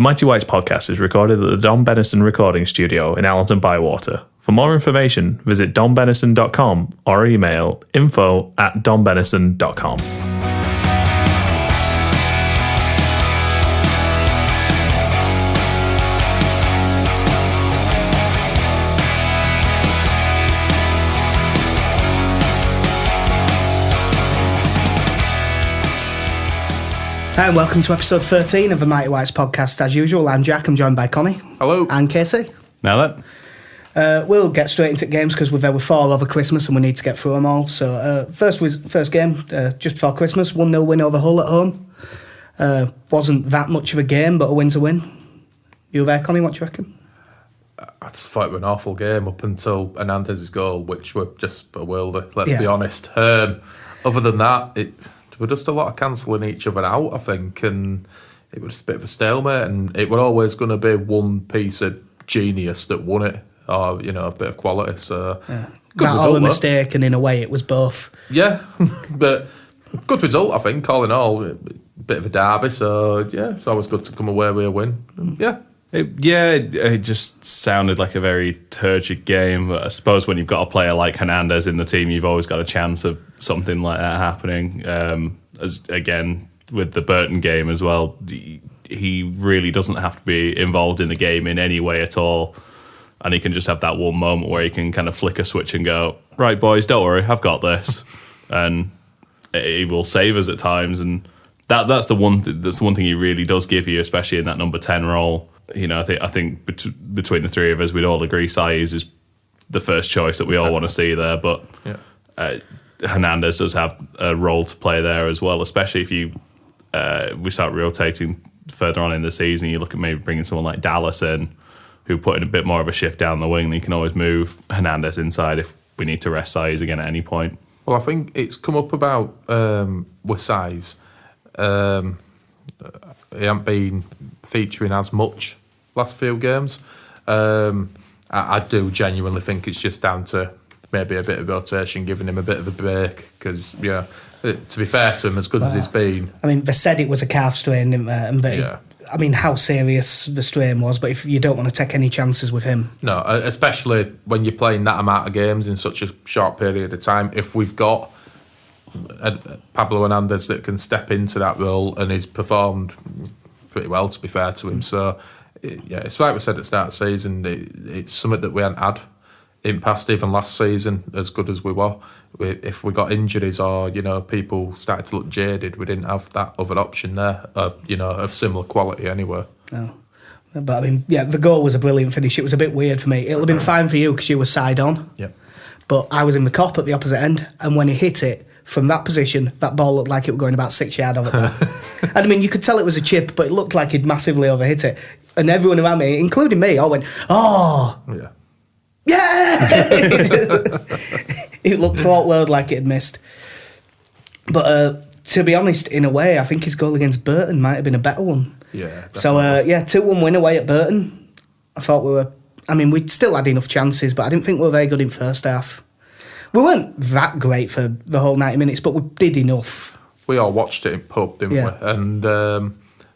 The Mighty Whites podcast is recorded at the Don Bennison Recording Studio in Allerton Bywater. For more information, visit donbennison.com or email info@donbennison.com. Hi and welcome to episode 13 of the Mighty Whites podcast. As usual, I'm Jack, I'm joined by Connie. Hello. And Casey. Now We'll get straight into games because there were 4 over Christmas and we need to get through them all. So first game, just before Christmas, 1-0 win over Hull at home. Wasn't that much of a game, but a win's a win. You there, Connie? What do you reckon? I just thought it was an awful game up until Hernandez's goal, which were just bewildered, let's be honest. Other than that, it were just a lot of cancelling each other out, I think, and it was a bit of a stalemate, and it were always going to be one piece of genius that won it, or, a bit of quality. So, good that result, all a mistake, and in a way it was both. Yeah, but good result, I think, all in all. A bit of a derby, so, yeah, it's always good to come away with a win. Yeah. It just sounded like a very turgid game. But I suppose when you've got a player like Hernandez in the team, you've always got a chance of something like that happening. As again, with the Burton game as well, he really doesn't have to be involved in the game in any way at all. And he can just have that one moment where he can kind of flick a switch and go, right, boys, don't worry, I've got this. And he will save us at times. And that's the one thing he really does give you, especially in that number 10 role. I think between the three of us, we'd all agree Saiz is the first choice that we all want to see there. But Hernandez does have a role to play there as well, especially if we start rotating further on in the season. You look at maybe bringing someone like Dallas in, who put in a bit more of a shift down the wing. And you can always move Hernandez inside if we need to rest Saiz again at any point. Well, I think it's come up about with Saiz. He hasn't been featuring as much last few games. I do genuinely think it's just down to maybe a bit of rotation, giving him a bit of a break. Because, to be fair to him, as good as he's been... I mean, they said it was a calf strain, didn't they? And how serious the strain was, but if you don't want to take any chances with him. No, especially when you're playing that amount of games in such a short period of time. If we've got Pablo Hernandez that can step into that role, and he's performed pretty well, to be fair to him. So, it's like we said at the start of the season, it's something that we hadn't had in past, even last season, as good as we were. If we got injuries or, people started to look jaded, we didn't have that other option there, of similar quality anyway. No. But, the goal was a brilliant finish. It was a bit weird for me. It'll have been fine for you because you were side on. Yeah. But I was in the cop at the opposite end, and when he hit it, from that position, that ball looked like it was going about 6 yards over there. And you could tell it was a chip, but it looked like he'd massively overhit it. And everyone around me, including me, all went, "Oh, yeah!" It looked for world like it had missed. But to be honest, in a way, I think his goal against Burton might have been a better one. Yeah. Definitely. So 2-1 win away at Burton. I thought we'd still had enough chances, but I didn't think we were very good in first half. We weren't that great for the whole 90 minutes, but we did enough. We all watched it in pub, didn't we? And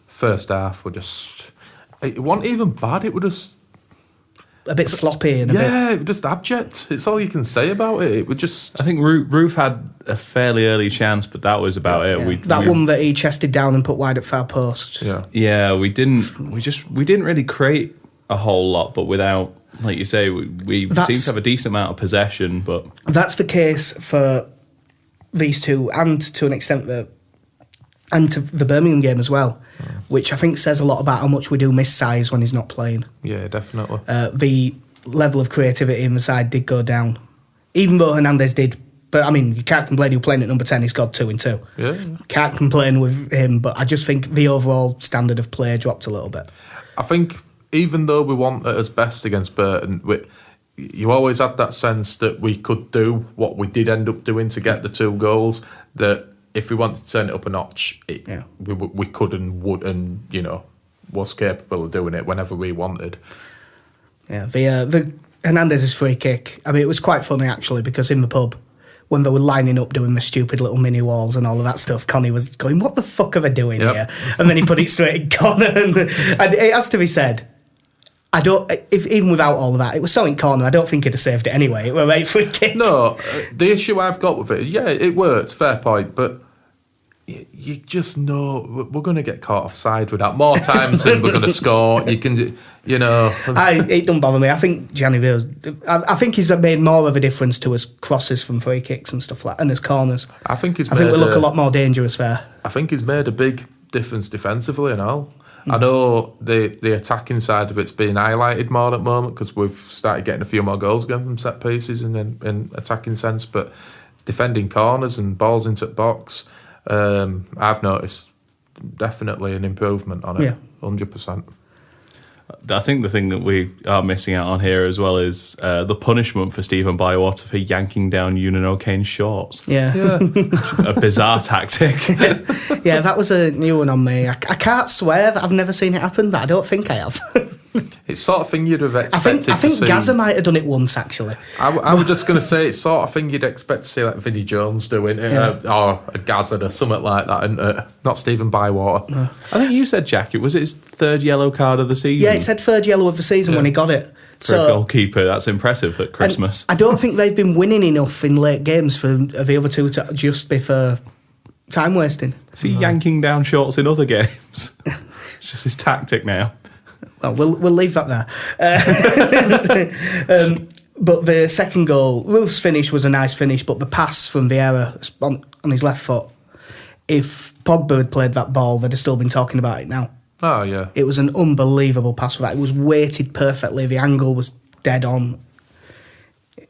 first half, it wasn't even bad. It was just a bit sloppy and it was just abject. It's all you can say about it. It was just. I think Roof had a fairly early chance, but that was about it. Yeah. One that he chested down and put wide at far post. Yeah. We didn't really create a whole lot, but without, like you say, we seem to have a decent amount of possession. But that's the case for these two, and to an extent to the Birmingham game as well, which I think says a lot about how much we do miss Saiz when he's not playing. Yeah, definitely. The level of creativity in the side did go down, even though Hernandez did. But you can't complain. He was playing at number 10. He scored 2 in 2. Yeah, can't complain with him. But I just think the overall standard of play dropped a little bit. I think even though we want it as best against Burton, you always had that sense that we could do what we did end up doing to get the 2 goals. That if we wanted to turn it up a notch, we could and would, and was capable of doing it whenever we wanted. Yeah, the Hernandez's free kick. It was quite funny actually, because in the pub when they were lining up doing the stupid little mini walls and all of that stuff, Connie was going, what the fuck are they doing here? And then he put it straight in corner. And it has to be said, even without all of that, it was so in corner, I don't think he'd have saved it anyway. It were right free kick. No, the issue I've got with it, it worked, fair point, but you just know we're going to get caught offside with that. More times than we're going to score. You can, It don't bother me. I think Gianni Ville's, I think he's made more of a difference to his crosses from free kicks and stuff like that, and his corners. I think we look a lot more dangerous there. I think he's made a big difference defensively and all. I know the attacking side of it's being highlighted more at the moment because we've started getting a few more goals again from set pieces in attacking sense, but defending corners and balls into the box, I've noticed definitely an improvement on it, 100%. I think the thing that we are missing out on here as well is the punishment for Stephen Bywater for yanking down Eunan O'Kane's shorts. Yeah. A bizarre tactic. Yeah, that was a new one on me. I can't swear that I've never seen it happen, but I don't think I have. It's sort of thing you'd have expected I think to see. Gaza might have done it once, actually. I was just going to say, it's sort of thing you'd expect to see like Vinnie Jones doing, or a Gaza or something like that, and not Stephen Bywater. No. I think you said, Jack, it was his third yellow card of the season. Yeah, it said third yellow of the season when he got it. For a goalkeeper, that's impressive at Christmas. I don't think they've been winning enough in late games for the other two to just be for time wasting. Is he yanking down shorts in other games? It's just his tactic now. Well, we'll leave that there. But the second goal, Ruth's finish was a nice finish, but the pass from Vieira on his left foot, if Pogba had played that ball, they'd have still been talking about it now. Oh, yeah. It was an unbelievable pass for that. It was weighted perfectly. The angle was dead on.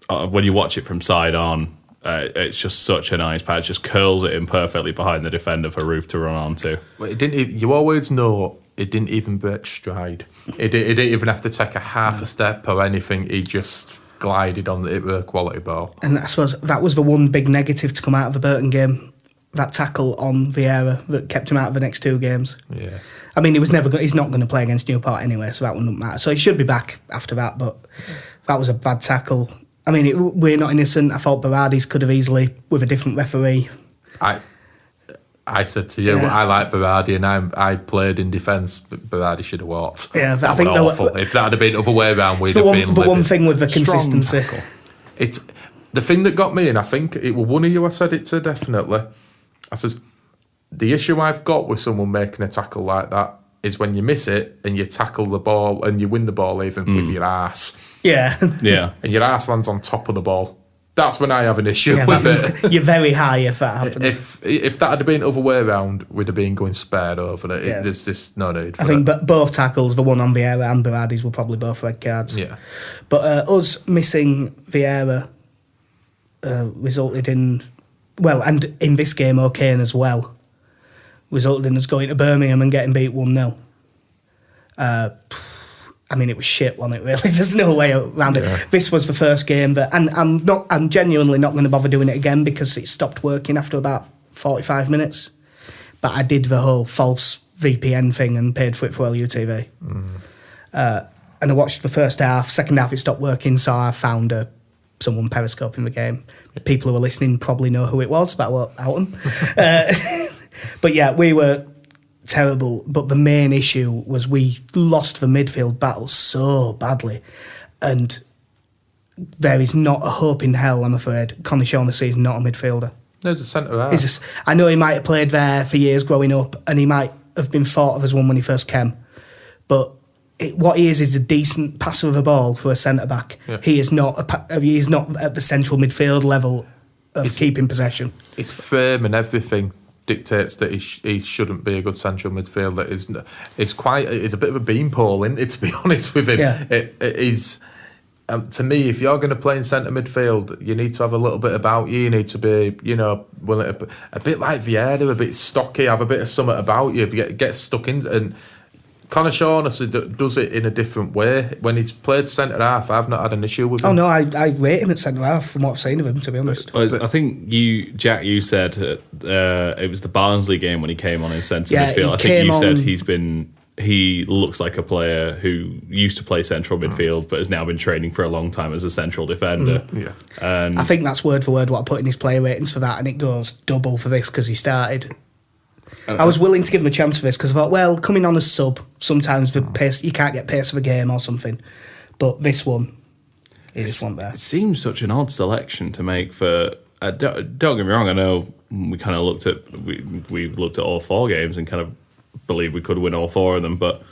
When you watch it from side on, it's just such a nice pass. It just curls it in perfectly behind the defender for Ruth to run onto. Well, it didn't. You always know it didn't even break stride. It didn't even have to take a half a step or anything. He just glided on it with a quality ball. And I suppose that was the one big negative to come out of the Burton game. That tackle on Vieira that kept him out of the next two games. Yeah. I mean, he's not going to play against Newport anyway, so that wouldn't matter. So he should be back after that, but that was a bad tackle. I mean, we're not innocent. I thought Berardi's could have easily, with a different referee. I said to you, I like Berardi, and I played in defence, but Berardi should have walked. Yeah, I think awful. If that had been the other way around, we'd have been the one thing with the consistency. It's the thing that got me, and I think it was one of you I said it to, definitely. I says, the issue I've got with someone making a tackle like that is when you miss it and you tackle the ball and you win the ball even with your arse. Yeah. Yeah. And your arse lands on top of the ball. That's when I have an issue with it. You're very high if that happens. If that had been the other way around, we'd have been going spared over it. There's just no need for I think both tackles, the one on Vieira and Berardi's, were probably both red cards. Yeah. But us missing Vieira resulted in... Well, and in this game, O'Kane as well, resulted in us going to Birmingham and getting beat 1-0. I mean, it was shit, wasn't it, really? There's no way around it. This was the first game that... And I'm genuinely not going to bother doing it again because it stopped working after about 45 minutes. But I did the whole false VPN thing and paid for it for LUTV. And I watched the first half. Second half, it stopped working, so I found someone periscoping the game. People who are listening probably know who it was, but I won't out them. But yeah, we were terrible. But the main issue was we lost the midfield battle so badly. And there is not a hope in hell, I'm afraid. Connie Shaughnessy is not a midfielder. There's a centre half. I know he might have played there for years growing up, and he might have been thought of as one when he first came. But what he is a decent passer of a ball for a centre back. Yeah. He is not at the central midfield level of keeping possession. His frame and everything dictates that he shouldn't be a good central midfielder. It's a bit of a beanpole, isn't it, to be honest with him. Yeah. It is. To me, if you're going to play in centre midfield, you need to have a little bit about you. You need to be, willing to, a bit like Vieira, a bit stocky, have a bit of something about you, get stuck in. And Conor Shaughnessy does it in a different way. When he's played centre half, I've not had an issue with him. Oh no, I rate him at centre half from what I've seen of him, to be honest. I think Jack, you said it was the Barnsley game when he came on in centre midfield. I think you said he's been he looks like a player who used to play central midfield but has now been training for a long time as a central defender. And I think that's word for word what I put in his player ratings for that, and it goes double for this because he started. I was willing to give him a chance for this because I thought, well, coming on as sub, sometimes the pace, you can't get pace of a game or something. But this one, he just went there. It seems such an odd selection to make for... don't get me wrong, I know we kind of looked at... We looked at all 4 games and kind of believed we could win all 4 of them, but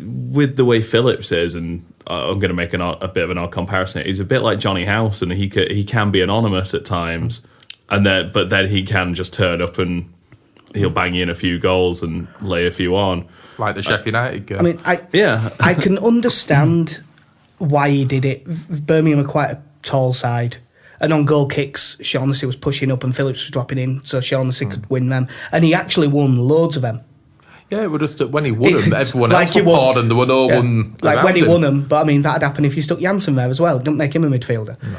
with the way Phillips is, and I'm going to make a bit of an odd comparison, he's a bit like Johnny House, and he can be anonymous at times, but then he can just turn up and he'll bang in a few goals and lay a few on. Like the Sheffield United game. I mean, I can understand why he did it. Birmingham are quite a tall side. And on goal kicks, Shaughnessy was pushing up and Phillips was dropping in, so Shaughnessy could win them. And he actually won loads of them. Yeah, it was just when he won them, everyone else were poured and there were no one like when he him. won them. But I mean, that'd happen if you stuck Janssen there as well. Don't make him a midfielder. No.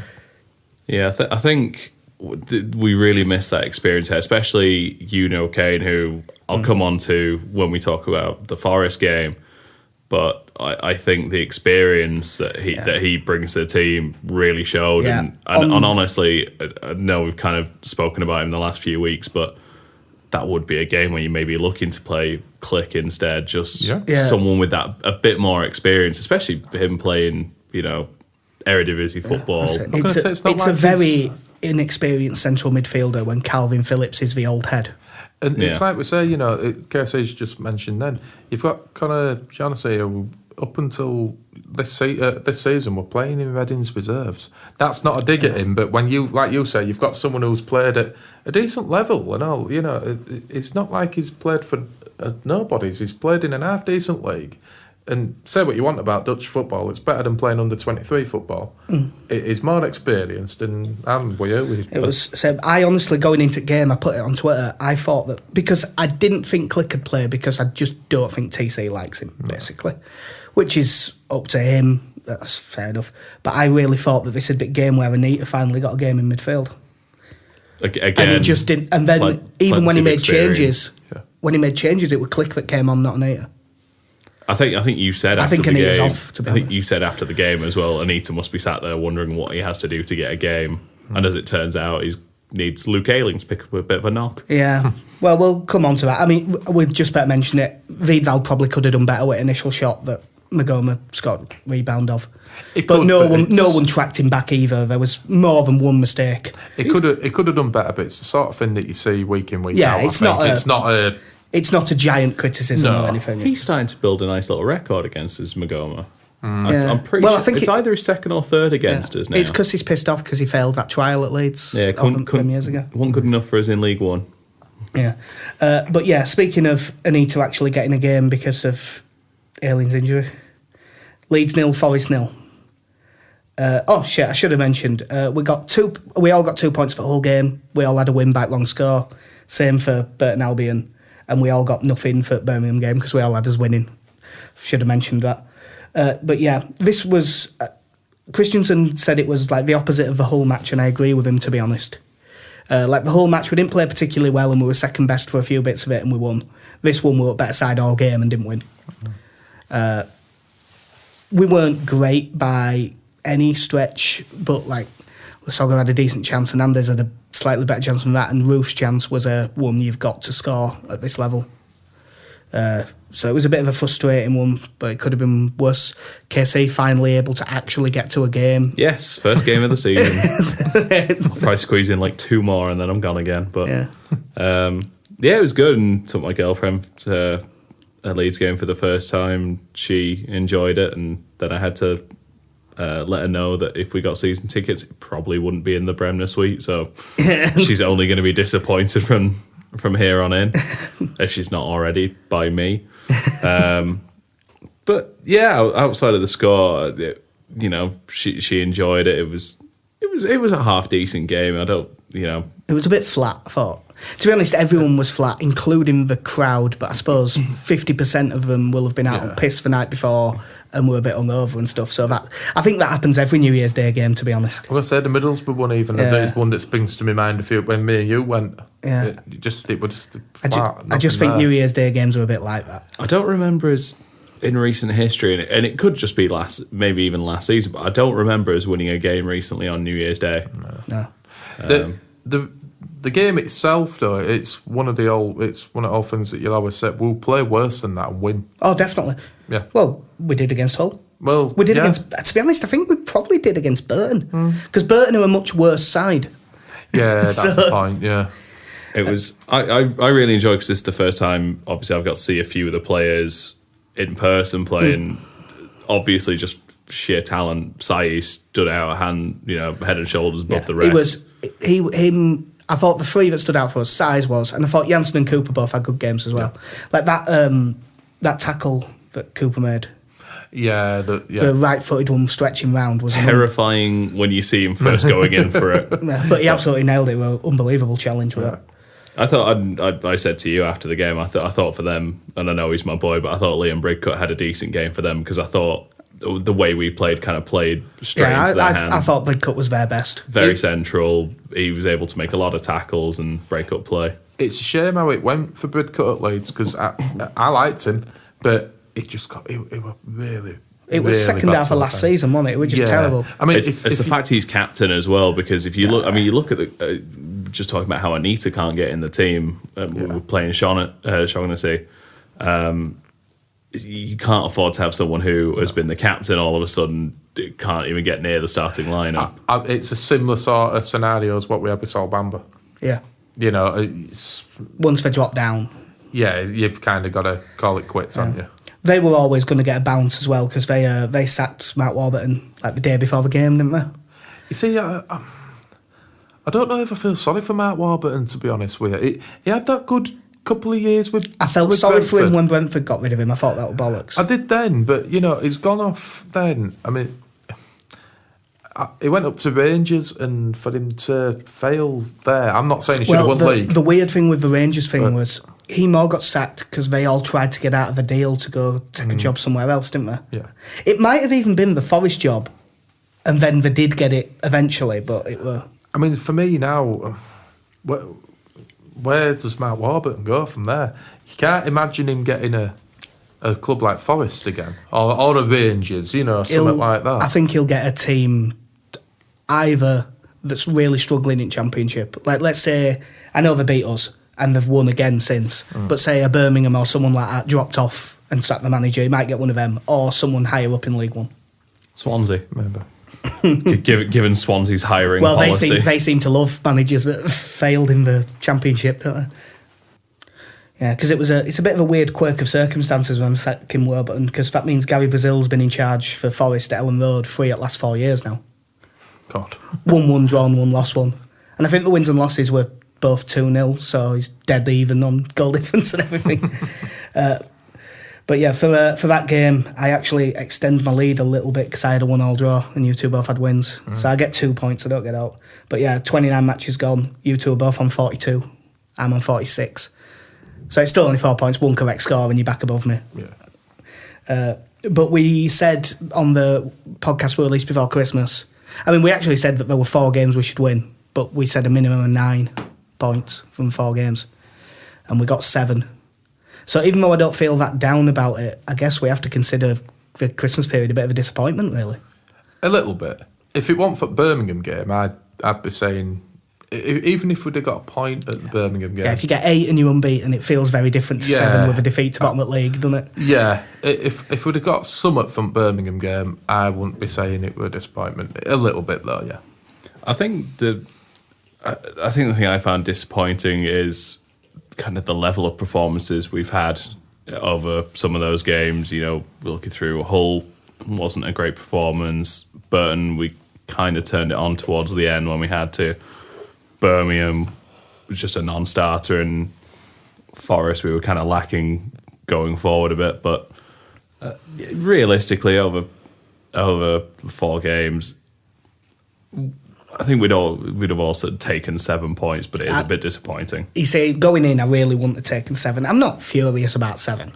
Yeah, I think we really missed that experience here, especially Kane, who I'll come on to when we talk about the Forest game. But I think the experience that he brings to the team really showed. Yeah. And honestly, I know we've kind of spoken about him in the last few weeks, but that would be a game where you may be looking to play Click instead. Just someone with that a bit more experience, especially him playing, Eredivisie football. It's a very inexperienced central midfielder when Calvin Phillips is the old head. And it's like we say, KSA's just mentioned then, you've got Conor Shaughnessy who up until this season were playing in Reading's reserves. That's not a dig at him, but when you, like you say, you've got someone who's played at a decent level and all, it's not like he's played for nobodies. He's played in an half-decent league. And say what you want about Dutch football, it's better than playing under 23 football. It is more experienced, and I'm with you. It was. So I honestly, going into the game, I put it on Twitter. I thought that because I didn't think Click could play because I just don't think TC likes him, basically, which is up to him. That's fair enough. But I really thought that this would be a game where Anita finally got a game in midfield. Again, and he just didn't. And then even when he made changes, it was Click that came on, not Anita. I think you said after the Anita's game. off, to be I think honest. you said after the game as well. Anita must be sat there wondering what he has to do to get a game, and as it turns out, he needs Luke Ayling to pick up a bit of a knock. Yeah, well, we'll come on to that. I mean, we've just better mention it. Wiedwald probably could have done better with initial shot that Magoma got rebound of, no one tracked him back either. There was more than one mistake. It could have done better, but it's the sort of thing that you see week in week out. It's not a giant criticism or anything. He's starting to build a nice little record against us, Magoma. I'm pretty sure. I think it's either his second or third against us now. It's because he's pissed off because he failed that trial at Leeds. Yeah, couldn't years ago. Wasn't good enough for us in League One. Yeah, but yeah. Speaking of Anita actually getting a game because of Ayling's injury, Leeds 0, Forest 0. I should have mentioned we all got 2 points for the whole game. We all had a win back long score. Same for Burton Albion. And we all got nothing for the Birmingham game because we all had us winning. Should have mentioned that. But yeah, this was... Christensen said it was like the opposite of the whole match, and I agree with him, to be honest. Like the whole match, we didn't play particularly well and we were second best for a few bits of it and we won. This one, we were better side all game and didn't win. We weren't great by any stretch, but like Lasogga had a decent chance and Andes had a slightly better chance than that, and Roof's chance was a one you've got to score at this level. So it was a bit of a frustrating one, but it could have been worse. KC finally able to actually get to a game. Yes, first game of the season. I'll probably squeeze in like 2 more and then I'm gone again. But it was good, and took my girlfriend to a Leeds game for the first time. She enjoyed it, and then I had to let her know that if we got season tickets, it probably wouldn't be in the Bremner suite. So she's only going to be disappointed from here on in, if she's not already by me. But yeah, outside of the score, she enjoyed it. It was a half decent game. It was a bit flat, I thought. To be honest, everyone was flat, including the crowd, but I suppose 50% of them will have been out on piss the night before and were a bit hungover and stuff. So I think that happens every New Year's Day game, to be honest. Well, I said the Middlesbrough one even, and that is one that springs to my mind when me and you went. Yeah. It was just flat. I just think New Year's Day games were a bit like that. I don't remember us in recent history, and it could just be maybe even last season, but I don't remember us winning a game recently on New Year's Day. No. The game itself, though, it's one of the old things that you'll always say. We'll play worse than that and win. Oh, definitely. Yeah. Well, we did against Hull. Well, we did against. To be honest, I think we probably did against Burton because Burton are a much worse side. Yeah, that's the point. Yeah. It was. I really enjoyed because this is the first time. Obviously, I've got to see a few of the players in person playing. Obviously, just sheer talent. Sai stood out head and shoulders above the rest. Him. I thought the three that stood out for us, Size was, and I thought Janssen and Cooper both had good games as well. Yeah. Like that tackle that Cooper made. Yeah, the right-footed one stretching round was terrifying when you see him first going in for it. Yeah, but he absolutely nailed it. It was an unbelievable challenge with it. I thought I said to you after the game. I thought for them, and I know he's my boy, but I thought Liam Bridcut had a decent game for them because I thought the way we played straight into their hands. I thought Bridcut was their best. Very central. He was able to make a lot of tackles and break up play. It's a shame how it went for Bridcut at Leeds because I liked him, but it just got it was really. It was really second half of last season, wasn't it? It was just terrible. I mean, it's the fact he's captain as well. Because if you look, you look at the just talking about how Anita can't get in the team. We're playing Shaughnessy. You can't afford to have someone who has been the captain all of a sudden can't even get near the starting lineup. It's a similar sort of scenario as what we had with Sol Bamba. Yeah, once they drop down. Yeah, you've kind of got to call it quits, haven't you? They were always going to get a bounce as well because they sacked Matt Warburton like the day before the game, didn't they? You see, I don't know if I feel sorry for Matt Warburton, to be honest with you. He had that good couple of years with. I felt sorry for him when Brentford got rid of him. I thought that was bollocks. I did then, but he's gone off then. I mean, he went up to Rangers, and for him to fail there, I'm not saying he should have won league. The weird thing with the Rangers thing was he more got sacked because they all tried to get out of the deal to go take a job somewhere else, didn't they? Yeah. It might have even been the Forest job, and then they did get it eventually, but it were. I mean, for me now, where does Matt Warburton go from there? You can't imagine him getting a club like Forest again, or a Rangers, something like that. I think he'll get a team either that's really struggling in Championship. Like, let's say, I know they beat us and they've won again since, but say a Birmingham or someone like that dropped off and sacked the manager, he might get one of them, or someone higher up in League One. Swansea, maybe. Given Swansea's hiring policy. They seem to love managers that have failed in the Championship, don't they? Yeah, because it's a bit of a weird quirk of circumstances when I'm sacking Warburton, because that means Gary Brazil's been in charge for Forest at Ellen Road 3 at last 4 years now. God. 1-1 drawn, 1 lost 1. And I think the wins and losses were both 2-0, so he's dead even on goal difference and everything. But yeah, for that game, I actually extend my lead a little bit because I had a 1-1 draw and you two both had wins. So I get 2 points, I don't get out. But yeah, 29 matches gone. You two are both on 42. I'm on 46. So it's still only 4 points, 1 correct score, and you're back above me. Yeah. But we said on the podcast we released before Christmas, I mean, we actually said that there were 4 games we should win, but we said a minimum of 9 points from 4 games. And we got 7. So even though I don't feel that down about it, I guess we have to consider the Christmas period a bit of a disappointment, really. A little bit. If it weren't for Birmingham game, I'd be saying, even if we'd have got a point at the Birmingham game. Yeah, if you get 8 and you're unbeaten, it feels very different to 7 with a defeat to bottom of the league, doesn't it? Yeah. If we'd have got something from Birmingham game, I wouldn't be saying it were a disappointment. A little bit, though, yeah. I think the thing I found disappointing is kind of the level of performances we've had over some of those games. Looking through, Hull wasn't a great performance. Burton, we kind of turned it on towards the end when we had to. Birmingham was just a non-starter, and Forest we were kind of lacking going forward a bit. But realistically, over 4 games, I think we'd have also taken 7 points, but it is a bit disappointing. You see, going in, I really wouldn't have taken 7. I'm not furious about 7.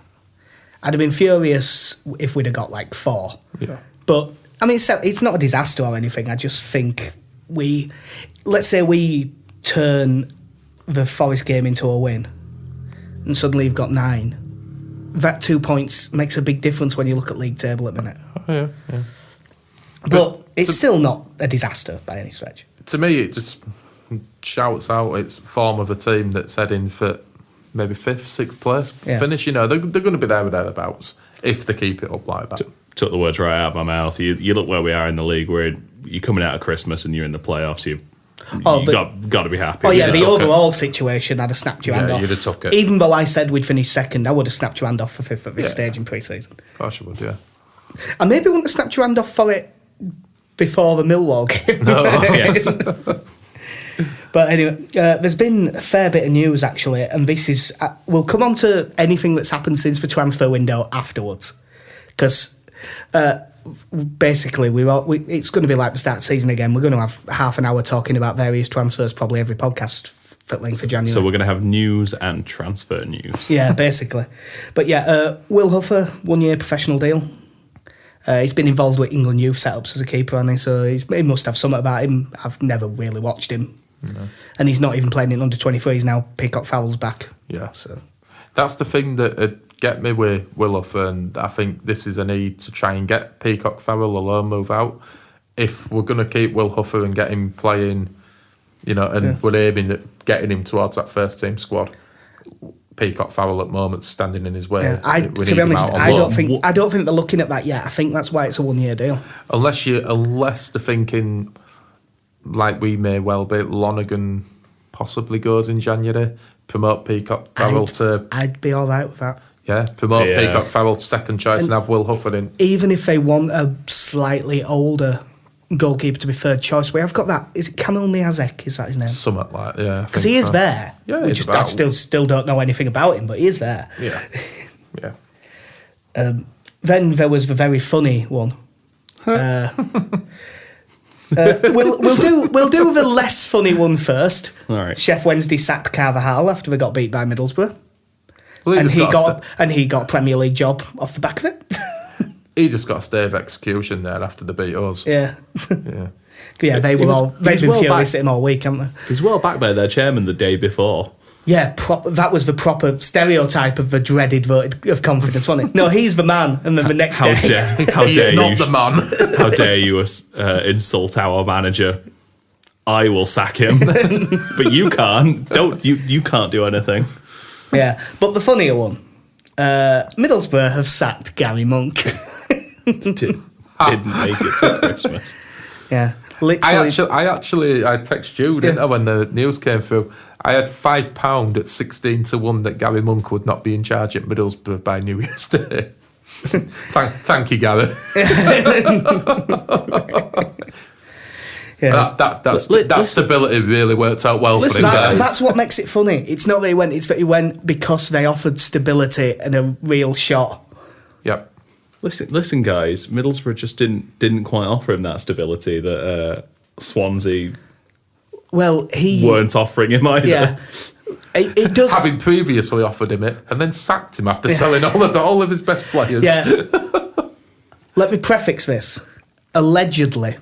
I'd have been furious if we'd have got like 4. Yeah. But I mean, it's not a disaster or anything. I just think let's say we turn the Forest game into a win, and suddenly you've got 9. That 2 points makes a big difference when you look at league table at the minute. Yeah. But it's still not a disaster by any stretch. To me, it just shouts out its form of a team that's heading for maybe 5th, 6th place finish. You know, they're going to be there or thereabouts if they keep it up like that. Took the words right out of my mouth. You look where we are in the league. You're coming out of Christmas and you're in the playoffs. You've got to be happy. Oh yeah, the overall situation, I'd have snapped your hand off. You'd have took it. Even though I said we'd finish second, I would have snapped your hand off for 5th at this stage in pre-season. Of course you would, yeah. I maybe wouldn't have snapped your hand off for it before the Millwall game. No, yes. But anyway, there's been a fair bit of news actually, and this is we'll come on to anything that's happened since the transfer window afterwards, because basically it's going to be like the start of the season again. We're going to have half an hour talking about various transfers, probably every podcast for length of January. So we're going to have news and transfer news. Yeah, basically. But yeah, Will Huffer, 1 year professional deal. He's been involved with England youth setups as a keeper, hasn't he? So he must have something about him. I've never really watched him. No. And he's not even playing in under-23s now. Peacock Farrell's back. Yeah. So that's the thing that get me with Willoff, and I think this is a need to try and get Peacock Farrell a loan move out. If we're going to keep Will Huffer and get him playing, you know, and we're aiming at getting him towards that first team squad, Peacock Farrell at the moment standing in his way. Yeah, to be honest, I don't think they're looking at that yet. I think that's why it's a 1 year deal. Unless they're thinking, like we may well be, Lonergan possibly goes in January. Promote Peacock Farrell I'd be all right with that. Yeah, promote Peacock Farrell to second choice and have Will Huffer in. Even if they want a slightly older goalkeeper to be third choice, we have got that. Is it Kamil Miazek? Is that his name? Something like because he is there. Yeah, we just I still don't know anything about him, but he is there. Yeah. Then there was the very funny one. We'll do the less funny one first. All right. Chef Wednesday sacked Carvajal after they got beat by Middlesbrough, well, and he got a Premier League job off the back of it. He just got a stay of execution there after the beat us. Yeah. Yeah. They've been furious at him all week, haven't they? He's well backed by their chairman the day before. Yeah, that was the proper stereotype of the dreaded vote of confidence, wasn't it? No, he's the man, and then the next day... How dare he's not the man. How dare you insult our manager? I will sack him. But you can't. You can't do anything. Yeah, but the funnier one, Middlesbrough have sacked Gary Monk. Didn't make it to Christmas. Yeah. Literally. I texted you, didn't I, when the news came through. I had £5 at 16-1 that Gary Monk would not be in charge at Middlesbrough by New Year's Day. Thank you, Gary. Yeah. That stability really worked out well for him. That's what makes it funny. It's not that he went; it's that he went because they offered stability and a real shot. Yep. Listen, guys. Middlesbrough just didn't quite offer him that stability that Swansea. Well, weren't offering him either. Yeah. It does. Having previously offered him it and then sacked him after selling all of his best players. Yeah. Let me prefix this. Allegedly.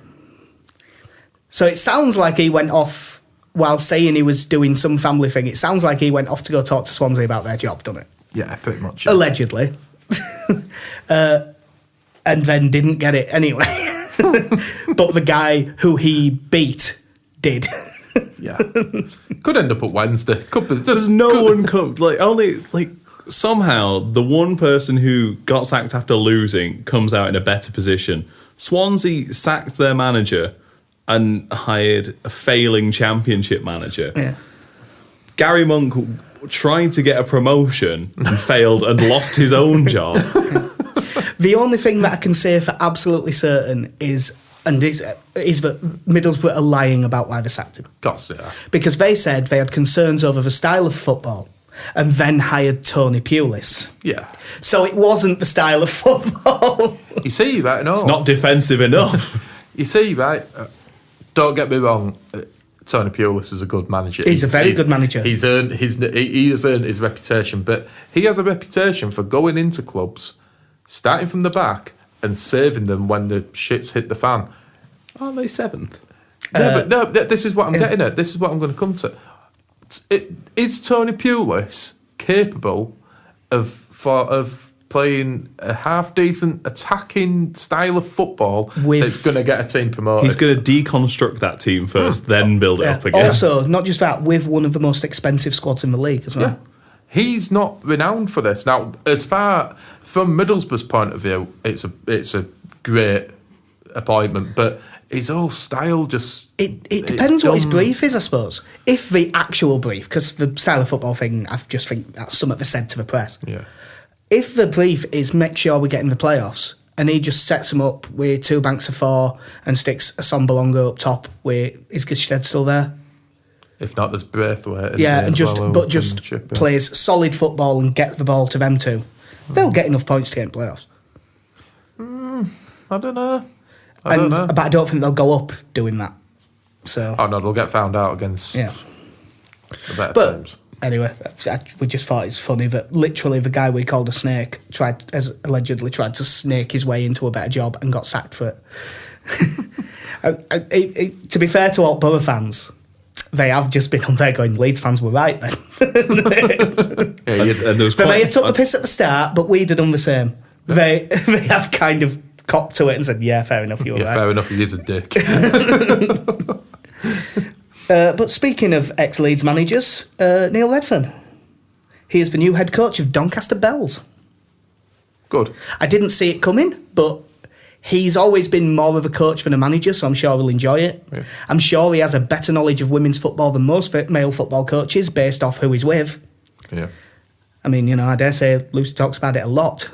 So it sounds like he went off while saying he was doing some family thing. It sounds like he went off to go talk to Swansea about their job, doesn't it? Yeah, pretty much. Allegedly. And then didn't get it anyway. But the guy who he beat did. Yeah. Could end up at Wednesday. Somehow the one person who got sacked after losing comes out in a better position. Swansea sacked their manager and hired a failing championship manager. Yeah. Gary Monk tried to get a promotion and failed and lost his own job. The only thing that I can say for absolutely certain is that Middlesbrough are lying about why they sacked him. Gosh, yeah. Because they said they had concerns over the style of football and then hired Tony Pulis. Yeah. So it wasn't the style of football. You see, right? No. It's not defensive enough. You see, right? Don't get me wrong. Tony Pulis is a good manager. He's a very good manager. He has earned his reputation, but he has a reputation for going into clubs, starting from the back and saving them when the shits hit the fan. Aren't they 7th? This is what I'm getting at. This is what I'm going to come to. Is Tony Pulis capable of playing a half decent attacking style of football that's going to get a team promoted? He's going to deconstruct that team first, then build it up again. Also, not just that, with one of the most expensive squads in the league as well. Yeah. He's not renowned for this. Now, as far from Middlesbrough's point of view, it's a great appointment, but his whole style just... It depends what his brief is, I suppose. If the actual brief, because the style of football thing, I just think that's something they said to the press. Yeah. If the brief is make sure we get in the playoffs, and he just sets them up with 2 banks of 4 and sticks a Sombalonga up top, is Gestede still there? If not, there's Braithwaite. Yeah, and just plays solid football and get the ball to them too. They'll get enough points to get in playoffs. I don't know. But I don't think they'll go up doing that. So. Oh no, they'll get found out against the better teams. Anyway, we just thought it's funny that literally the guy we called a snake allegedly tried to snake his way into a better job and got sacked for it. To be fair to all Borough fans, they have just been on there going, Leeds fans were right then. They may have took the piss at the start, but we'd have done the same. They have kind of copped to it and said, yeah, fair enough, you were right. Fair enough, he is a dick. But speaking of ex-Leeds managers, Neil Redfern. He is the new head coach of Doncaster Bells. Good. I didn't see it coming, but he's always been more of a coach than a manager, so I'm sure he'll enjoy it. Yeah. I'm sure he has a better knowledge of women's football than most male football coaches, based off who he's with. Yeah. I mean, I dare say Lucy talks about it a lot.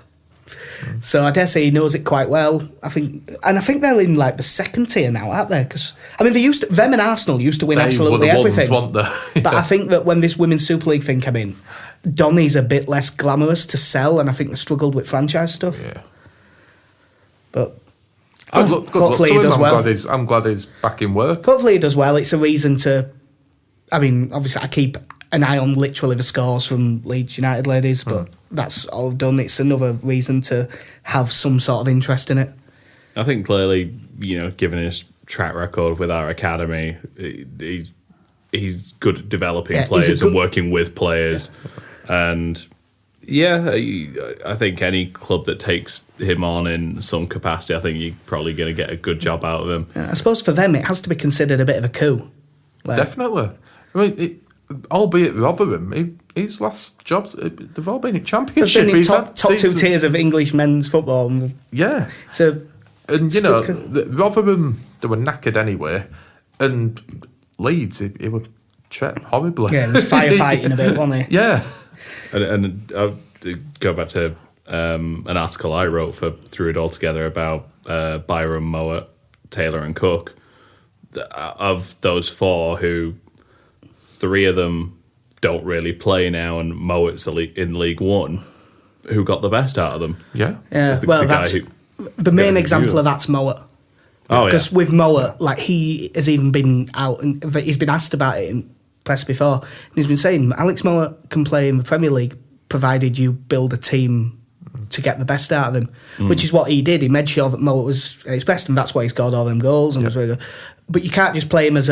So I dare say he knows it quite well. I think they're in like the second tier now, aren't they? Because I mean, them and Arsenal used to win absolutely everything. But I think that when this Women's Super League thing came in, Donny's a bit less glamorous to sell, and I think they struggled with franchise stuff. Yeah. But hopefully he does well. I'm glad he's back in work. Hopefully he does well. It's a reason to. I mean, obviously, I keep an eye on literally the scores from Leeds United ladies, but that's all I've done. It's another reason to have some sort of interest in it. I think clearly, given his track record with our academy, he's good at developing players and working with players. And I think any club that takes him on in some capacity, I think you're probably going to get a good job out of him. Yeah, I suppose for them, it has to be considered a bit of a coup. Definitely. I mean, albeit Rotherham, his last jobs, they've all been in Championship. They've been in top 2 tiers of English men's football. Yeah. So, Rotherham, they were knackered anyway, and Leeds, it would tread horribly. Yeah, it was firefighting a bit, wasn't he? Yeah. And I'll go back to an article I wrote for Through It All Together about Byram, Mowat, Taylor and Cook. Of those 4 who 3 of them don't really play now, and Mowat's in League One, who got the best out of them? Yeah. That's the main example of that's Mowat. Oh, because with Mowat, like, he has even been out and he's been asked about it in press before, and he's been saying Alex Mowat can play in the Premier League provided you build a team to get the best out of him, which is what he did. He made sure that Mowat was at his best, and that's why he scored all them goals. And was really good. But you can't just play him as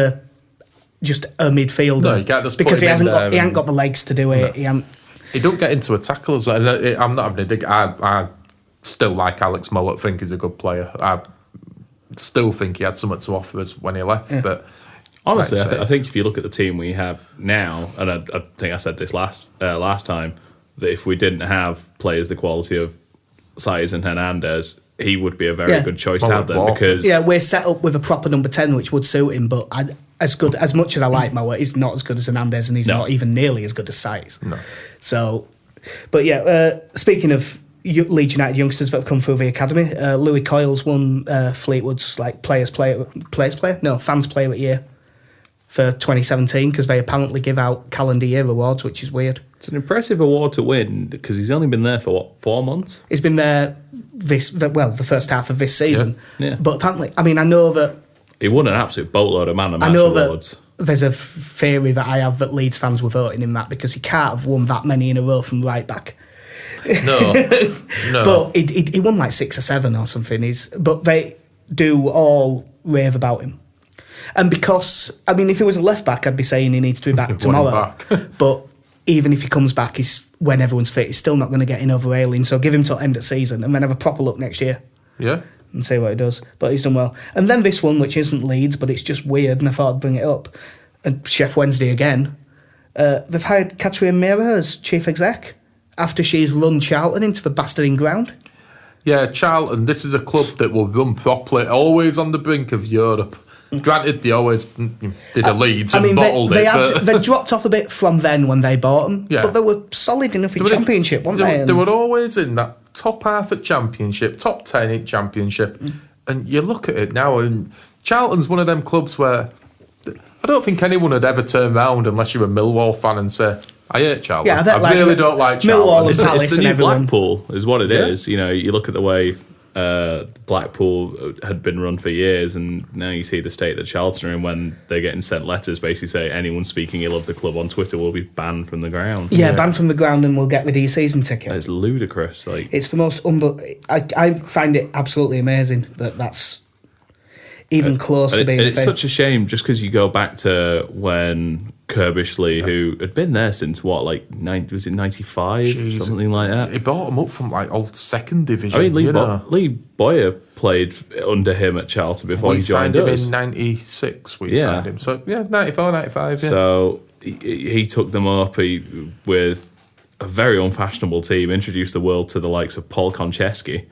just a midfielder. No, you can't just because he ain't got the legs to do it. No. He don't get into a tackle as well. I'm not having a dig. I still like Alex Mowat. Think he's a good player. I still think he had something to offer us when he left. Yeah. But honestly, I think if you look at the team we have now, and I think I said this last time, that if we didn't have players the quality of Saiz and Hernandez, he would be a very good choice to have there, because we're set up with a proper number 10 which would suit him, but as much as I like Mowat, he's not as good as Hernandez, and he's not even nearly as good as Saiz. No. So, but speaking of Leeds United youngsters that have come through the academy, Louis Coyle's won Fleetwood's fans player of the year for 2017, because they apparently give out calendar year awards, which is weird. It's an impressive award to win, because he's only been there for 4 months? He's been there the first half of this season. Yeah. But apparently, I mean, I know that... He won an absolute boatload of man of match awards. There's a theory that I have that Leeds fans were voting him that, because he can't have won that many in a row from right back. No. But he won like 6 or 7 or something. But they do all rave about him. And because, I mean, if he was a left back, I'd be saying he needs to be back tomorrow. But even if he comes back, he's when everyone's fit, he's still not going to get in over Ayling. So give him till end of season and then have a proper look next year. Yeah. And see what he does. But he's done well. And then this one, which isn't Leeds, but it's just weird, and I thought I'd bring it up. And Chef Wednesday again. They've hired Katrina Mira as chief exec after she's run Charlton into the bastarding ground. Yeah, Charlton, this is a club that will run properly, always on the brink of Europe. Granted, they always did a Leeds and bottled it. They dropped off a bit from then when they bought them, Yeah. but they were solid enough in Championship, weren't they? They were always in that top half at Championship, top 10 in Championship. And you look at it now, and Charlton's one of them clubs where I don't think anyone would ever turn round unless you're a Millwall fan and say, I hate Charlton. Yeah, I bet really don't like Millwall Charlton. and Palace It's the and new everyone. Blackpool, is what it is. You know, you look at the way Blackpool had been run for years, and now you see the state that Charlton are in when they're getting sent letters basically say anyone speaking ill of the club on Twitter will be banned from the ground. Yeah, banned from the ground and we'll get rid of your season ticket. It's ludicrous. Like, It's the most I find it absolutely amazing that that's even close to being a it's thing. such a shame just because you go back to when Kirbishley, who had been there since was it 95, something like that. He bought him up from old second division. I mean, Lee Boyer played under him at Charlton before he joined signed him us. in 96. We signed him. So, 94, 95, yeah. So he took them up with a very unfashionable team, introduced the world to the likes of Paul Konchesky.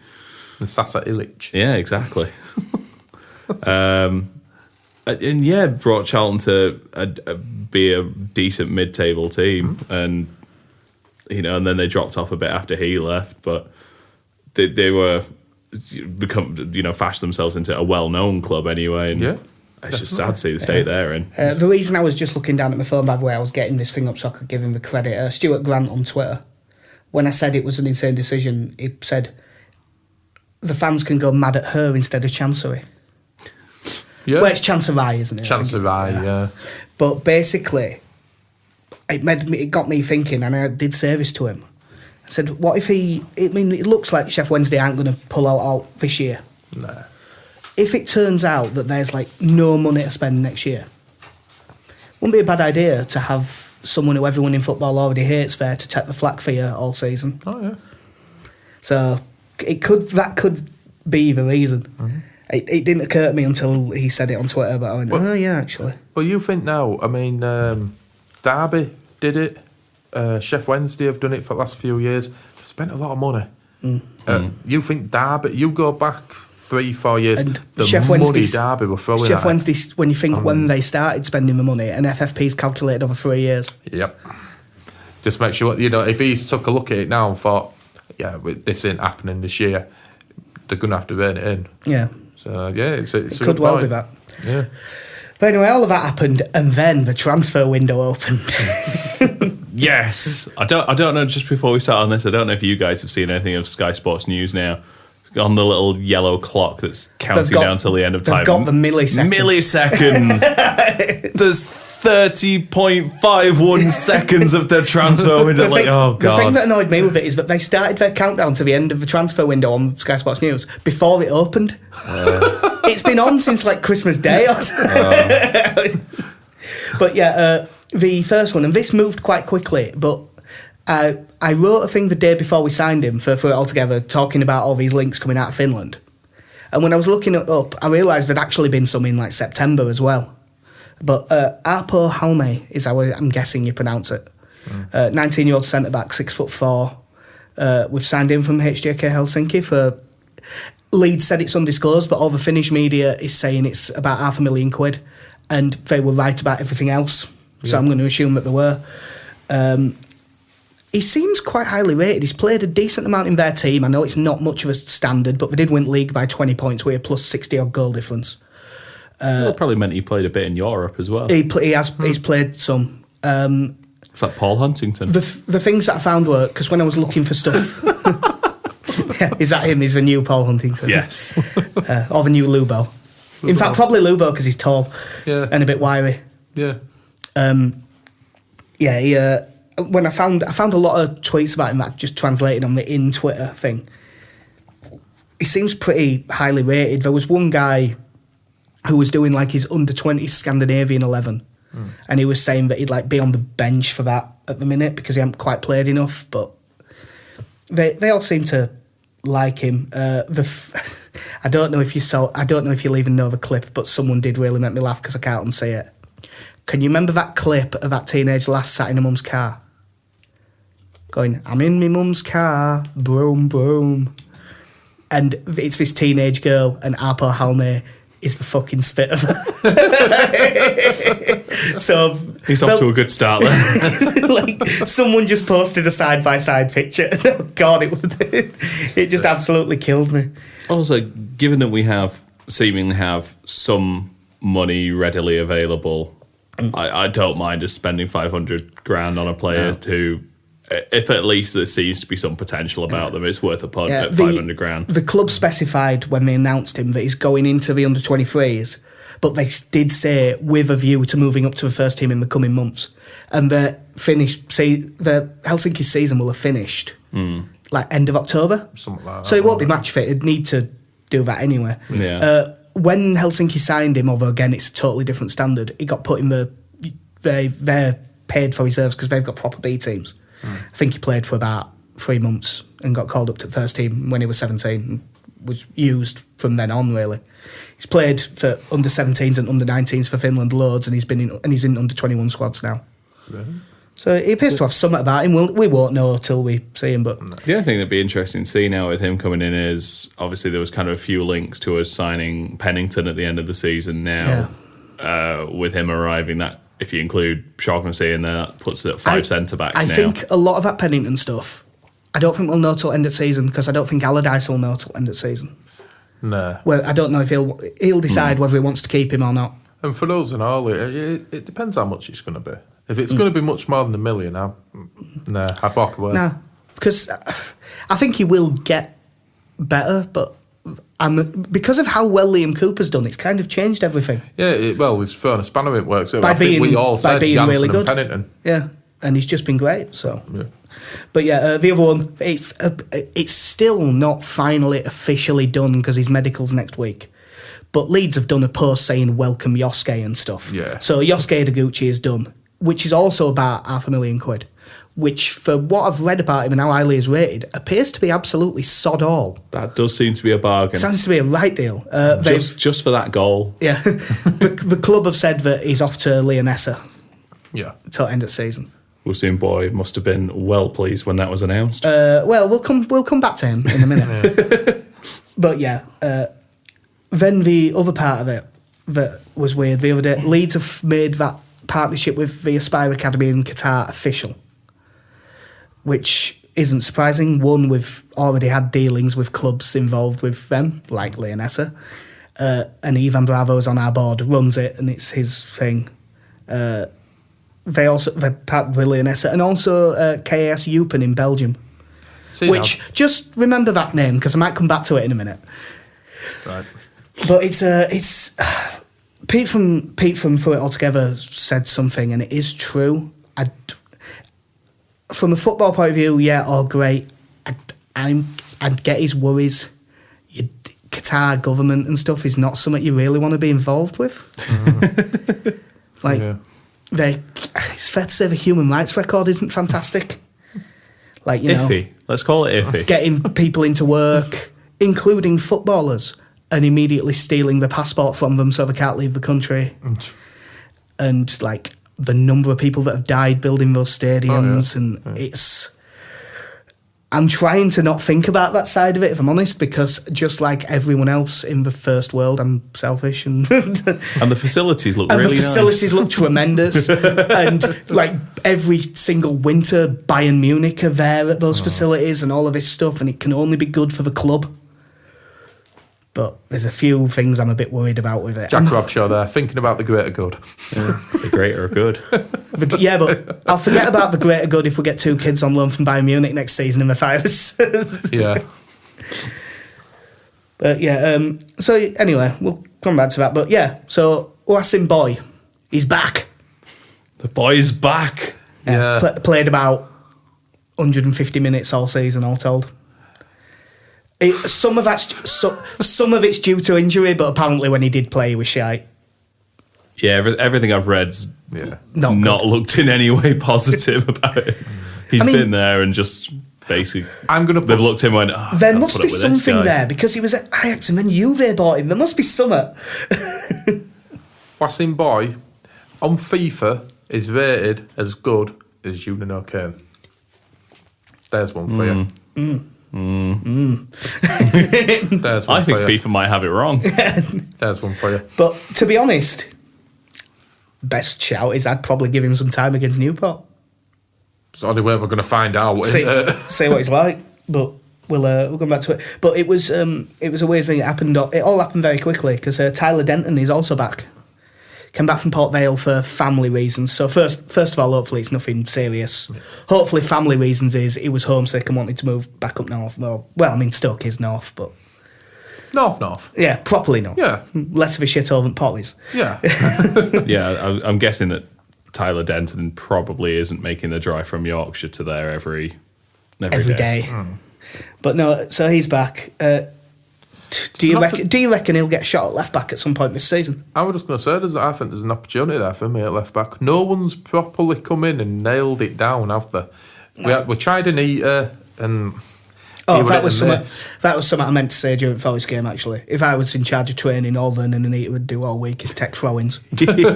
And Sasa Ilic. Yeah, exactly. And yeah, brought Charlton to be a decent mid-table team, and and then they dropped off a bit after he left, but they were fashioned themselves into a well-known club anyway, and it's just sad to see the state they're in. The reason I was just looking down at my phone, by the way, I was getting this thing up so I could give him the credit. Stuart Grant on Twitter, when I said it was an insane decision, he said the fans can go mad at her instead of Chancery. Yeah. Well, it's Chancery, isn't it? Chancery, yeah. But basically, it got me thinking, and I did say this to him. I said, what if it looks like Chef Wednesday aren't going to pull out this year. Nah. If it turns out that there's no money to spend next year, wouldn't be a bad idea to have someone who everyone in football already hates there to take the flak for you all season. Oh, yeah. So that could be the reason. Mm-hmm. It didn't occur to me until he said it on Twitter, but I went, actually. Well, you think now, I mean, Derby did it, Chef Wednesday have done it for the last few years, they've spent a lot of money. You think Derby, you go back 3-4 years, and the Chef money Wednesday's, Derby were throwing Chef at Wednesday, when you think when they started spending the money, and FFP's calculated over 3 years. Yep. Just make sure, if he's took a look at it now and thought, this ain't happening this year, they're going to have to rein it in. Yeah. So, it's a could good well point. be that. Yeah. But anyway, all of that happened, and then the transfer window opened. Yes. I don't know, just before we start on this, I don't know if you guys have seen anything of Sky Sports News now. On the little yellow clock that's counting down till the end of time. They've got the milliseconds. There's 30.51 seconds of the transfer window. Oh, God. The thing that annoyed me with it is that they started their countdown to the end of the transfer window on Sky Sports News before it opened. It's been on since Christmas Day or something. But the first one, and this moved quite quickly, but I wrote a thing the day before we signed him for it all together, talking about all these links coming out of Finland. And when I was looking it up, I realised there'd actually been some in September as well. But Aapo Halme is how I'm guessing you pronounce it. 19-year-old centre-back, 6'4". We've signed him from HJK Helsinki for... Leeds said it's undisclosed, but all the Finnish media is saying it's about £500,000, and they were right about everything else. So I'm going to assume that they were. He seems quite highly rated. He's played a decent amount in their team. I know it's not much of a standard, but they did win league by 20 points with a plus 60-odd goal difference. That probably meant he played a bit in Europe as well. He's played some. It's like Paul Huntington. The things that I found were, because when I was looking for stuff... is that him? He's the new Paul Huntington. Yes. Or the new Lubo. In fact, probably Lubo because he's tall and a bit wiry. Yeah. When I found a lot of tweets about him that just translated on the in Twitter thing. He seems pretty highly rated. There was one guy who was doing like his under-20 Scandinavian 11. And he was saying that he'd like be on the bench for that at the minute because he hadn't quite played enough. But they all seem to like him. I don't know if you'll even know the clip, but someone did really make me laugh because I can't unsee it. Can you remember that clip of that teenage lass sat in her mum's car? Going, I'm in my mum's car, broom, broom. And it's this teenage girl, and Aapo Halme is the fucking spit of her. So he's off to a good start there. like someone just posted a side-by-side picture. Oh God, it just absolutely killed me. Also, given that we seemingly have some money readily available, I don't mind just spending 500 grand on a player to, if at least there seems to be some potential about them, it's worth a punt at 500 grand. The club specified when they announced him that he's going into the under-23s, but they did say with a view to moving up to the first team in the coming months. And the Helsinki season will have finished like end of October. Something like that. So it won't be match fit. It'd need to do that anyway. Yeah. When Helsinki signed him, although again it's a totally different standard, he got put in they're paid for reserves because they've got proper B teams. I think he played for about 3 months and got called up to the first team when he was 17 and was used from then on, really. He's played for under-17s and under-19s for Finland loads, and he's in under-21 squads now. Really? So he appears to have something about him. We won't know till we see him, but... The only thing that'd be interesting to see now with him coming in is, obviously there was kind of a few links to us signing Pennington at the end of the season now. With him arriving, that if you include Shaughnessy in there, that puts it at 5 centre-backs now. I think a lot of that Pennington stuff, I don't think we'll know till end of season, because I don't think Allardyce will know till end of season. No. Well, I don't know if he'll decide whether he wants to keep him or not. And for us and all, it depends how much it's going to be. If it's going to be much more than $1 million, I'd walk away. No, because I think he will get better, but because of how well Liam Cooper's done, it's kind of changed everything. Yeah, he's thrown a spanner in works. I think we all said being Janssen really and good. Pennington. Yeah, and he's just been great. So, Yeah. But yeah, the other one, it's still not finally officially done because his medical's next week. But Leeds have done a post saying welcome Yosuke and stuff. Yeah. So Yosuke Deguchi is done, which is also about £500,000, which for what I've read about him and how highly he's rated, appears to be absolutely sod all. That does seem to be a bargain. Sounds to be a right deal. Just for that goal. Yeah. the club have said that he's off to Leonessa Yeah. till end of season. Wilson Boy must have been well pleased when that was announced. Well, we'll come back to him in a minute. But yeah, then the other part of it that was weird the other day, Leeds have made that partnership with the Aspire Academy in Qatar official, which isn't surprising. One, we've already had dealings with clubs involved with them, like Leonessa, and Ivan Bravo's on our board, runs it, and it's his thing. They're partnered with Leonessa, and also KAS Eupen in Belgium. Just remember that name because I might come back to it in a minute. Right. But it's Pete from Throw It All Together said something, and it is true. From a football point of view, yeah, all great. I'd get his worries. Qatar government and stuff is not something you really want to be involved with. It's fair to say the human rights record isn't fantastic. Like, you know, iffy. Let's call it iffy. Getting people into work, including footballers, and immediately stealing the passport from them so they can't leave the country. And like the number of people that have died building those stadiums, it's... I'm trying to not think about that side of it, if I'm honest, because just like everyone else in the first world, I'm selfish. And and the facilities look really nice. And the facilities look tremendous. And like every single winter, Bayern Munich are there at those facilities and all of this stuff, and it can only be good for the club. But there's a few things I'm a bit worried about with it. Jack Robshaw there, thinking about the greater good. Yeah, the greater good. Yeah, but I'll forget about the greater good if we get 2 kids on loan from Bayern Munich next season in the finals. Yeah. But yeah, so anyway, we'll come back to that. But yeah, so Oasim Boy, he's back. The boy's back. Played about 150 minutes all season, all told. Some of it's due to injury, but apparently when he did play, he was shite. Yeah, everything I've read's not looked in any way positive about it. He's been there and just basically they've looked at him and went, there must be something there because he was at Ajax and then Juve bought him. There must be something. Wassim Boy on FIFA is rated as good as Julian O'Kane. There's one for you. There's one I think FIFA might have it wrong. There's one for you. But to be honest, best shout is I'd probably give him some time against Newport. It's the only way we're going to find out. See what he's like. But we'll come back to it. But it was a weird thing. It all happened very quickly because Tyler Denton is also back. Came back from Port Vale for family reasons. So first of all, hopefully it's nothing serious. Hopefully family reasons is he was homesick and wanted to move back up north. Well, I mean Stoke is north, but north. Yeah, properly north. Yeah, less of a shithole than Potty's. Yeah, yeah. I'm guessing that Tyler Denton probably isn't making the drive from Yorkshire to there every day. But no, so he's back. Do you reckon he'll get shot at left back at some point this season? I was just going to say, I think there's an opportunity there for me at left back. No one's properly come in and nailed it down, have they? No. We tried Anita and. Oh, that was something I meant to say during Forest game. Actually, if I was in charge of training, all Vernon and Anita would do all week is tech throw-ins. He can't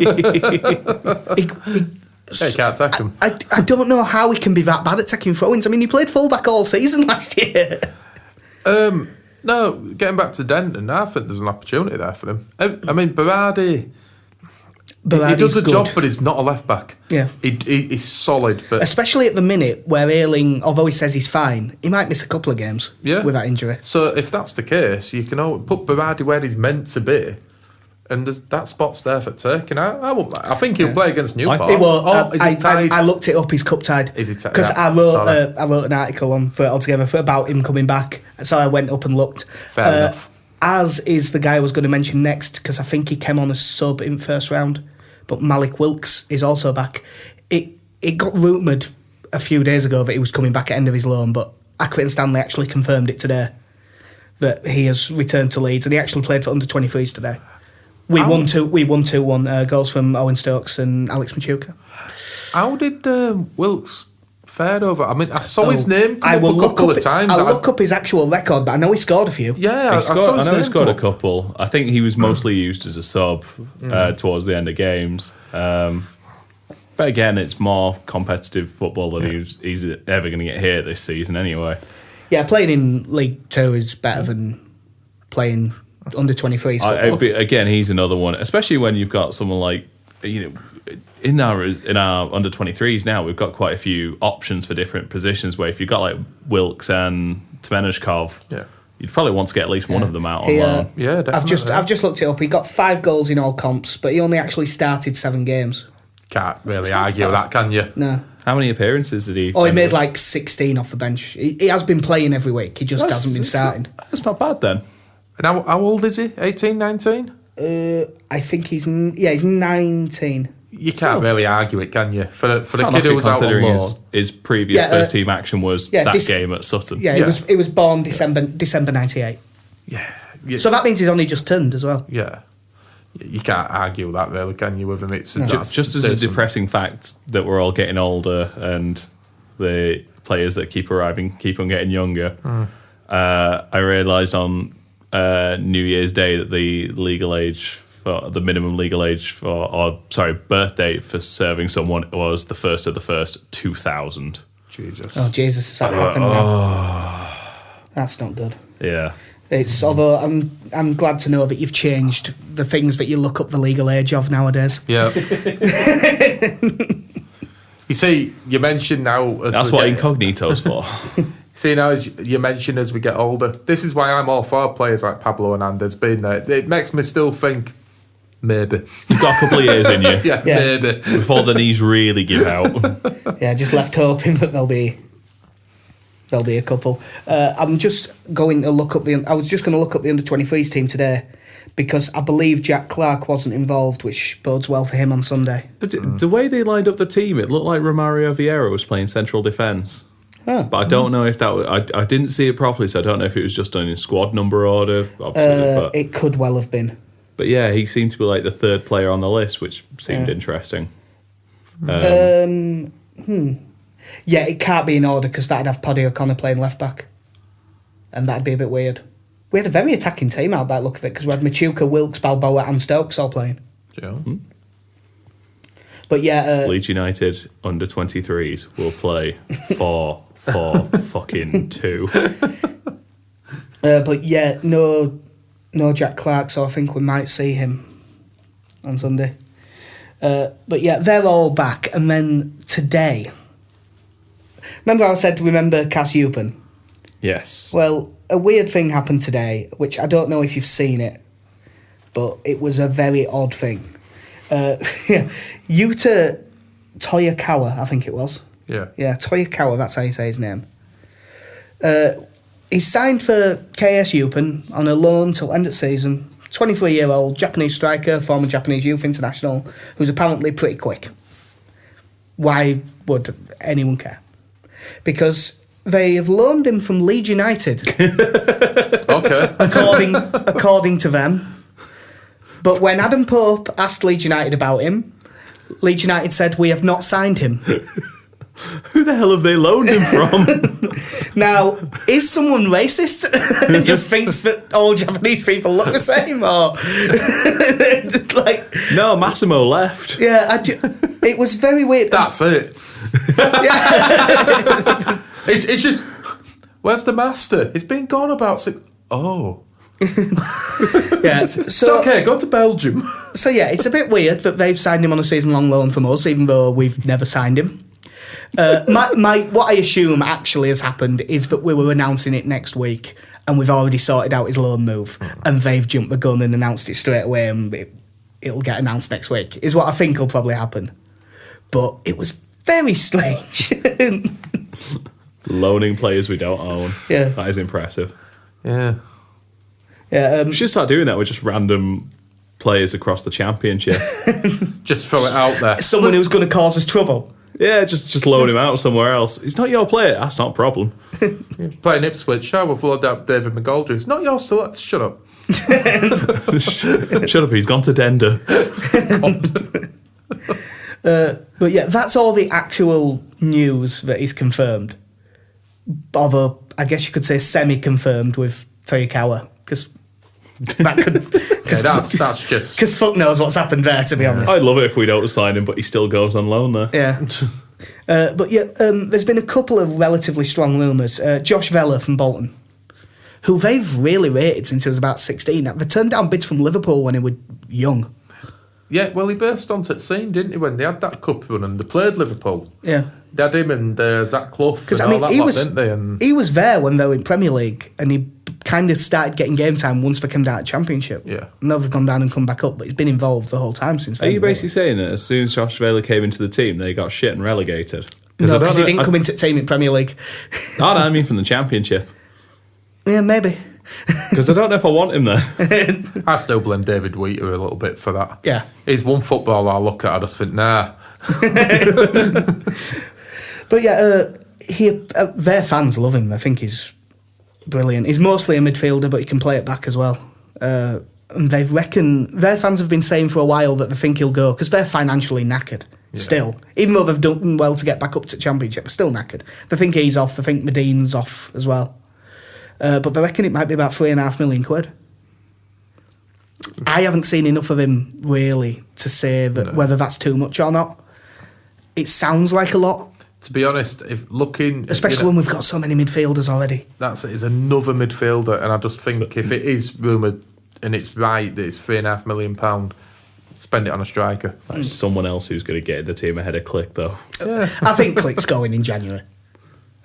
take him. I don't know how he can be that bad at taking throw-ins. I mean, he played fullback all season last year. No, getting back to Denton, I think there's an opportunity there for him. I mean, Berardi, he does a job, but he's not a left back. Yeah, he's solid, but especially at the minute where Ayling, although he says he's fine, he might miss a couple of games with that injury. So if that's the case, you can put Berardi where he's meant to be. And that spot's there for taking. I think he'll play against Newport. I looked it up. He's cup tied. Is he tied? Because I wrote an article on for it altogether about him coming back. So I went up and looked. Fair enough. As is the guy I was going to mention next because I think he came on as sub in first round. But Malik Wilkes is also back. It got rumoured a few days ago that he was coming back at end of his loan, but Accrington Stanley actually confirmed it today that he has returned to Leeds and he actually played for under 23s today. We won 2-1 goals from Owen Stokes and Alex Machuca. How did Wilkes fare over? I mean, I saw his name come up a couple of times. I'll look up his actual record, but I know he scored a few. Yeah, I know he scored a couple. I think he was mostly used as a sub towards the end of games. But again, it's more competitive football than he's ever going to get here this season anyway. Yeah, playing in League 2 is better than playing under 23s football. Again, he's another one, especially when you've got someone like, in our under 23s now, we've got quite a few options for different positions where if you've got like Wilkes and Tmeneshkov, you'd probably want to get at least one of them out on loan. Yeah, definitely. I've just looked it up. He got 5 goals in all comps, but he only actually started 7 games. Can't really argue that, can you? No. How many appearances did he? Oh, he made like 16 off the bench. He has been playing every week. He just hasn't been starting. That's not bad then. And how old is he? 18, 19? I think he's 19. You can't really argue it, can you? For the kid who was out on loan. His previous first team action was game at Sutton. Yeah, he was born December 98. Yeah. So that means he's only just turned as well. Yeah. You can't argue that really, can you, with him? It's just as a depressing fact that we're all getting older and the players that keep arriving keep on getting younger. I realised on New Year's Day that the minimum legal age birth date for serving someone was the 1st of the 1st, 2000. Jesus. Oh, Jesus, is that happening now? That's not good. Yeah. It's although I'm glad to know that you've changed the things that you look up the legal age of nowadays. Yeah. You see, you mentioned now. That's what incognito's for. See, now as you mentioned, as we get older, this is why I'm all for players like Pablo Hernandez being there. It makes me still think, maybe. You've got a couple of years in you. Yeah, maybe. Before the knees really give out. Yeah, just left hoping that there'll be a couple. I'm just going to look up I was just going to look up the under 23s team today because I believe Jack Clark wasn't involved, which bodes well for him on Sunday. But the way they lined up the team, it looked like Romario Vieira was playing central defence. But I don't know if that was, I didn't see it properly, so I don't know if it was just done in squad number order. Obviously, It could well have been. but yeah, he seemed to be like the third player on the list, which seemed interesting. Yeah, it can't be in order because that'd have Paddy O'Connor playing left back, and that'd be a bit weird. We had a very attacking team out by the look of it because we had Machuca, Wilkes, Balboa, and Stokes all playing. Yeah. But yeah, Leeds United under 23s will play 4-4-2. but yeah, no Jack Clark, so I think we might see him on Sunday. But yeah, they're all back, and then today. Remember I said, remember Cass Eupen? Yes. Well, a weird thing happened today, which I don't know if you've seen it, but it was a very odd thing. Yuta Toyokawa, I think it was. Yeah. Yeah, Toyokawa, that's how you say his name. He's signed for KS Eupen on a loan till end of season. 23-year-old Japanese striker, former Japanese youth international, who's apparently pretty quick. Why would anyone care? Because they have loaned him from Leeds United. Okay. according to them. But when Adam Pope asked Leeds United about him, Leeds United said, we have not signed him. Who the hell have they loaned him from? Now, is someone racist and just thinks that all Japanese people look the same? Or No, Massimo left. Yeah, it was very weird. That's it. It's just, where's the master? It's been gone about 6... Oh. Yeah, so, It's okay, go to Belgium. So yeah, it's a bit weird that they've signed him on a season-long loan from us, even though we've never signed him. What I assume actually has happened is that we were announcing it next week, and we've already sorted out his loan move, and they've jumped the gun and announced it straight away, and it'll get announced next week. Is what I think will probably happen. But it was very strange. Loaning players we don't own. Yeah. That is impressive. Yeah. Yeah, We should start doing that with just random players across the championship. Just throw it out there. someone who's going to cause us trouble. Yeah, just loan him out somewhere else. He's not your player. That's not a problem. Playing Ipswich, we'll blood up David McGoldrick. It's not your select. Shut up. Shut up, he's gone to Dender. But yeah, that's all the actual news that is confirmed. Although, I guess you could say semi-confirmed with Toyokawa, because that could... That's just... Because fuck knows what's happened there, to be honest. I'd love it if we don't sign him, but he still goes on loan there. Yeah. But yeah, there's been a couple of relatively strong rumours. Josh Vella from Bolton, who they've really rated since he was about 16. They turned down bids from Liverpool when he was young. Yeah, well, he burst onto the scene, didn't he, when they had that cup run and they played Liverpool. Yeah. They had him and Zach Clough and all that lot, didn't they? And he was there when they were in Premier League, and he kind of started getting game time once they came down to Championship. Yeah. Now they've gone down and come back up, but he's been involved the whole time since then. Are you basically saying that as soon as Josh Vela came into the team, they got shit and relegated? No, because he didn't come into the team in Premier League. No, I mean from the Championship. Yeah, maybe. Because I don't know if I want him there. I still blame David Wheater a little bit for that. Yeah. He's one footballer I look at, I just think, nah. But yeah, their fans love him. I think he's brilliant. He's mostly a midfielder, but he can play it back as well. And their fans have been saying for a while that they think he'll go because they're financially knackered. Yeah. Still, even though they've done well to get back up to Championship, they're still knackered. They think he's off. They think Medin's off as well. But they reckon it might be about £3.5 million. I haven't seen enough of him really to say that whether that's too much or not. It sounds like a lot. To be honest, if looking... Especially when we've got so many midfielders already. That's it, he's another midfielder, and I just think if it is rumoured and it's right that it's £3.5 million, spend it on a striker. That's someone else who's going to get the team ahead of Click, though. Yeah. I think Click's going in January.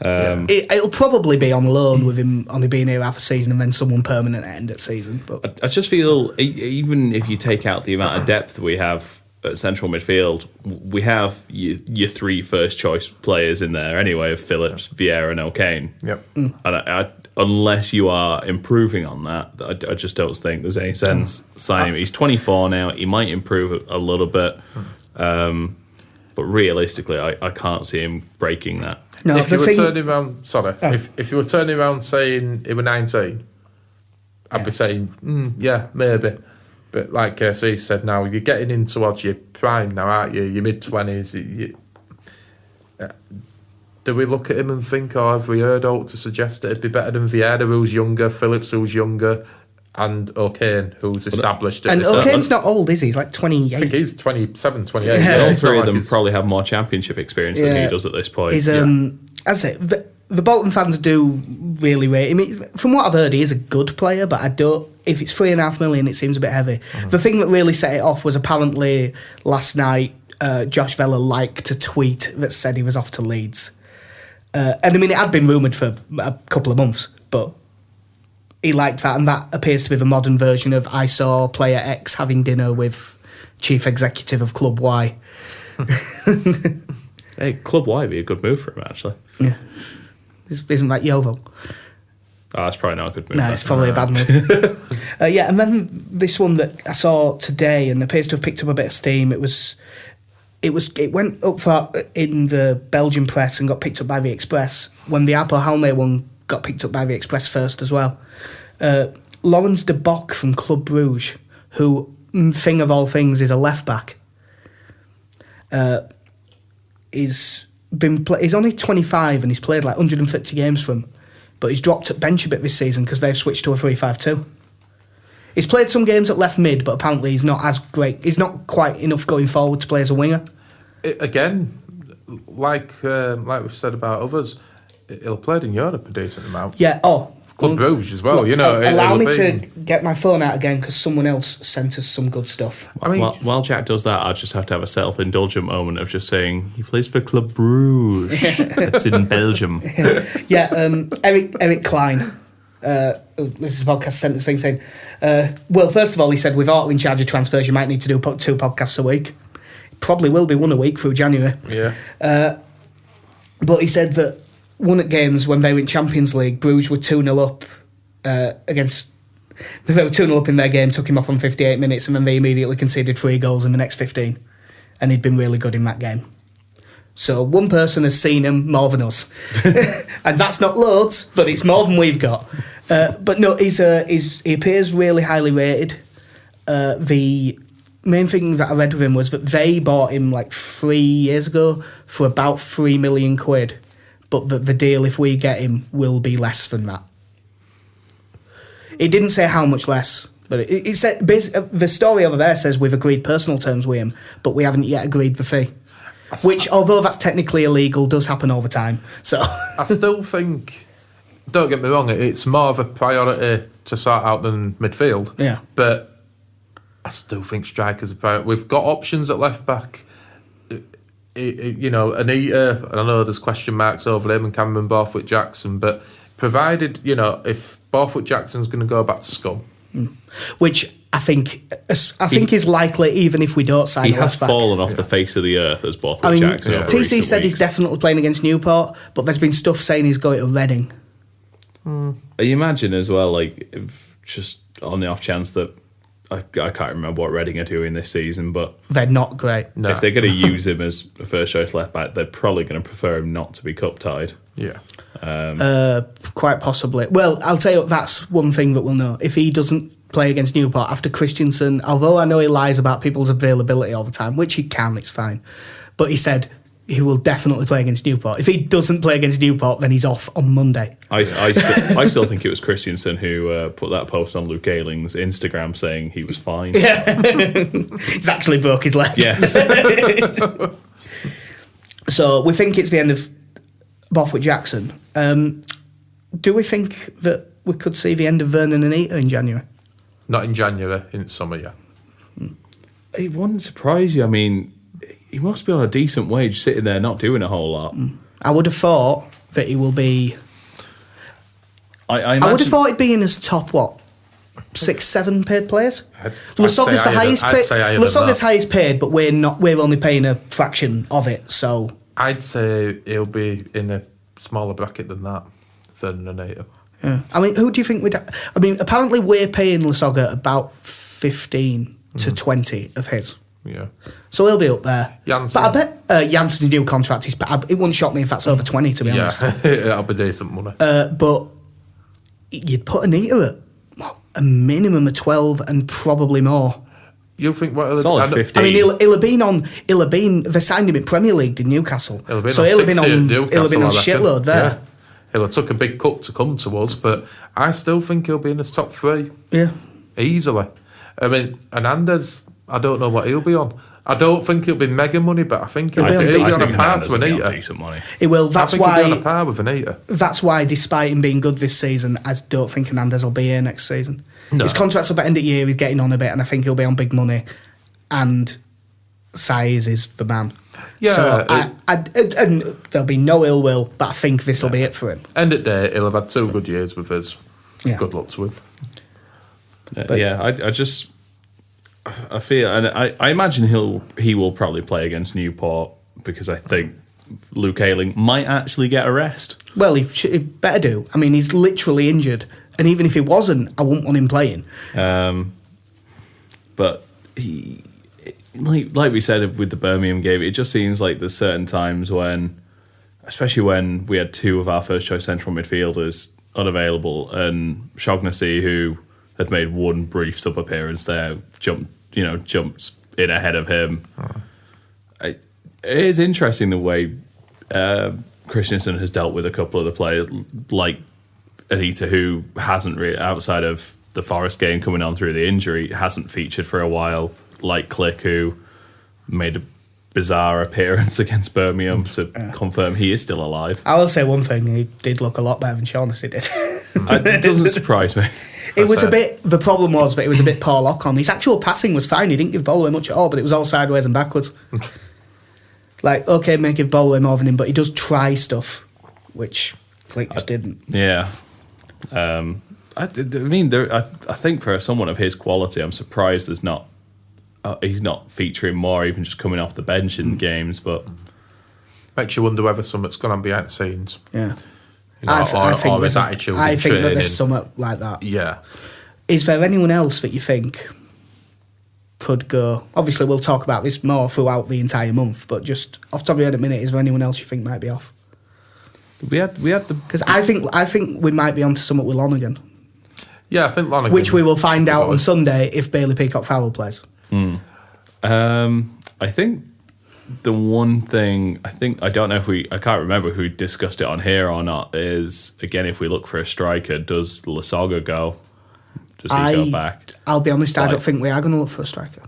It'll probably be on loan with him only being here half a season and then someone permanent at end of season. But I just feel, even if you take out the amount of depth we have at central midfield, we have your three first choice players in there anyway, of Phillips, Vieira and O'Kane. Yep. And unless you are improving on that, I just don't think there's any sense signing him. He's 24 now. He might improve a little bit. But realistically, I can't see him breaking that. No, if you were turning around, if you were turning around saying he was 19, I'd be saying, yeah, maybe. But like KC said, now you're getting in towards your prime now, aren't you? Your mid-20s. Do we look at him and think, have we heard out to suggest that it'd be better than Vieira, who's younger, Phillips, who's younger, and O'Kane, who's established at and this O'Kane's not old, is he? He's like 28. I think he's 27, 28. Yeah. All three of them probably have more championship experience than he does at this point. As I say, the Bolton fans do really rate him. From what I've heard, he is a good player, but I don't. If it's $3.5 million, it seems a bit heavy. The thing that really set it off was apparently last night, Josh Vella liked a tweet that said he was off to Leeds. And I mean, it had been rumoured for a couple of months, but he liked that, and that appears to be the modern version of I saw player X having dinner with chief executive of Club Y. Hey, Club Y would be a good move for him, actually. Yeah. Isn't that Yeovil? Oh, that's probably not a good move. No, it's probably a bad move. And then this one that I saw today and appears to have picked up a bit of steam. It went up in the Belgian press and got picked up by the Express when the Aapo Halme one got picked up by the Express first as well. Laurens de Bock from Club Brugge, who, thing of all things, is a left back. He's only 25 and he's played like 150 games for them, but he's dropped at bench a bit this season because they've switched to a 3-5-2. He's played some games at left mid, but apparently he's not as great. He's not quite enough going forward to play as a winger. Again, like we've said about others, he'll have played in Europe a decent amount. Yeah. Club Brugge as well. Look, allow me to get my phone out again because someone else sent us some good stuff. I mean, while Jack does that, I just have to have a self-indulgent moment of just saying he plays for Club Brugge. It's in Belgium. Eric Klein. This is a podcast sent this thing saying, well, first of all, he said, with Artle in charge of transfers, you might need to do 2 podcasts a week. Probably will be 1 a week through January. Yeah. But he said that one at games when they were in Champions League, Bruges were 2-0 up against. They were 2-0 up in their game, took him off on 58 minutes, and then they immediately conceded 3 goals in the next 15. And he'd been really good in that game. So one person has seen him more than us. And that's not loads, but it's more than we've got. But no, he appears really highly rated. The main thing that I read with him was that they bought him like 3 years ago for about £3 million, but that the deal, if we get him, will be less than that. It didn't say how much less, but it said the story over there says we've agreed personal terms with him, but we haven't yet agreed the fee. Which, although that's technically illegal, does happen all the time. So I still think, don't get me wrong, it's more of a priority to sort out than midfield. Yeah. But I still think strikers are priority. We've got options at left back. Anita, and I know there's question marks over him and Cameron Borthwick-Jackson, but provided, if Borthwick-Jackson's going to go back to Scum. Which I think is likely, even if we don't sign he a left has back. fallen off the face of the earth as Borthwick-Jackson. over TC recent said he's weeks. definitely playing against Newport, but there's been stuff saying he's going to Reading. You imagine as well, like, if just on the off chance that I can't remember what Reading are doing this season, but They're not great. No. if they're going to use him as a first choice left back, they're probably going to prefer him not to be cup tied. Yeah. Quite possibly. Well, I'll tell you what, that's one thing that we'll know. If he doesn't play against Newport after Christensen, although I know he lies about people's availability all the time, which he can, it's fine. But he said he will definitely play against Newport. If he doesn't play against Newport, then he's off on Monday. I still think it was Christensen who put that post on Luke Ayling's Instagram saying he was fine. Yeah. He's actually broke his leg. Yes. So we think it's the end of Borthwick-Jackson. Do we think that we could see the end of Vernon and Eater in January? Not in January, in summer, yeah. It wouldn't surprise you. I mean, he must be on a decent wage sitting there not doing a whole lot. I would have thought that he will be... I would have thought he'd be in his top, 6, 7 paid players? Lasogga's the highest paid. Lasogga's highest paid, but we're only paying a fraction of it, so... I'd say he'll be in a smaller bracket than that, Vernon and Eater. Yeah. I mean, who do you think would... I mean, apparently we're paying Lasogga about 15 to 20 of his. Yeah. So he'll be up there. Janssen. But I bet Janssen's new contract is. It wouldn't shock me if that's over 20, to be honest. Yeah, that'll be decent money. But you'd put Anita at a minimum of 12 and probably more. You think what? Solid 15. I mean, he'll have been. They signed him in Premier League, did Newcastle. He'll have been on shitload there. Yeah. He'll have took a big cut to come to us, but I still think he'll be in the top 3. Yeah. Easily. I mean, Hernandez, I don't know what he'll be on. I don't think he'll be mega money, but I think he'll be on a par to Anita. Decent money. It will. That's why. He'll be on a par with Anita. That's why, despite him being good this season, I don't think Hernandez will be here next season. No. His contract's up at end of year. He's getting on a bit, and I think he'll be on big money. And size is the man. Yeah. So and there'll be no ill will, but I think this will be it for him. End of the day, he'll have had 2 good years with us. Yeah. Good luck to him. I feel, and I imagine he will probably play against Newport, because I think Luke Ayling might actually get a rest. Well, he better do. I mean, he's literally injured, and even if he wasn't, I wouldn't want him playing. But he, like we said with the Birmingham game, it just seems like there's certain times when, especially when we had 2 of our first choice central midfielders unavailable, and Shaughnessy, who had made 1 brief sub appearance there, jumped in ahead of him. It is interesting the way Christensen has dealt with a couple of the players, like Anita, who hasn't really, outside of the Forest game coming on through the injury, hasn't featured for a while, like Click, who made a bizarre appearance against Birmingham to confirm he is still alive. I will say one thing, he did look a lot better than Shaughnessy did. It doesn't surprise me. The problem was that it was a bit poor lock on. His actual passing was fine. He didn't give ball away much at all, but it was all sideways and backwards. May give ball away more than him, but he does try stuff, which Click just didn't. Yeah. I think for someone of his quality, I'm surprised he's not featuring more, even just coming off the bench in games. But makes you wonder whether something's gone on behind the scenes. Yeah. I think his attitude. I think that there's something like that. Yeah. Is there anyone else that you think could go? Obviously, we'll talk about this more throughout the entire month, but just off the top of your head at the minute, is there anyone else you think might be off? We had the, because I think we might be onto something with Lonergan. Yeah, I think Lonergan. Which we will find out on Sunday if Bailey Peacock-Farrell plays. I think the one thing, I don't know if I can't remember if we discussed it on here or not, is, again, if we look for a striker, does Lasoga go? Does he go back? I'll be honest, I don't think we are going to look for a striker.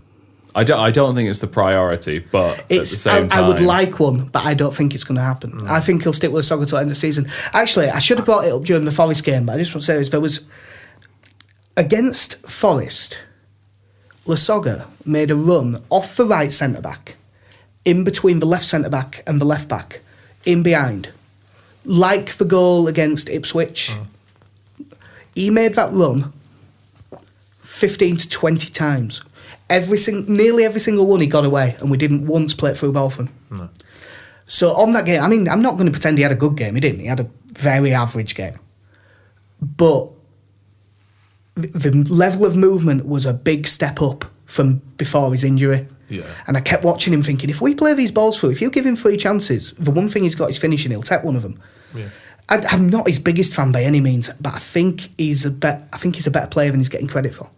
I don't think it's the priority, but at the same time, I would like one, but I don't think it's going to happen. I think he'll stick with Lasoga till the end of the season. Actually, I should have brought it up during the Forest game, but I just want to say there was, against Forest, Lasoga made a run off the right centre-back, in between the left centre-back and the left-back, in behind. Like the goal against Ipswich. He made that run 15 to 20 times. Nearly every single one he got away, and we didn't once play it through ball for him. No. So on that game, I mean, I'm not going to pretend he had a good game. He didn't. He had a very average game. But the level of movement was a big step up from before his injury. Yeah. And I kept watching him thinking, if we play these balls through, if you give him 3 chances, the one thing he's got is finishing, he'll take one of them. Yeah. I'm not his biggest fan by any means, but I think he's a better player than he's getting credit for.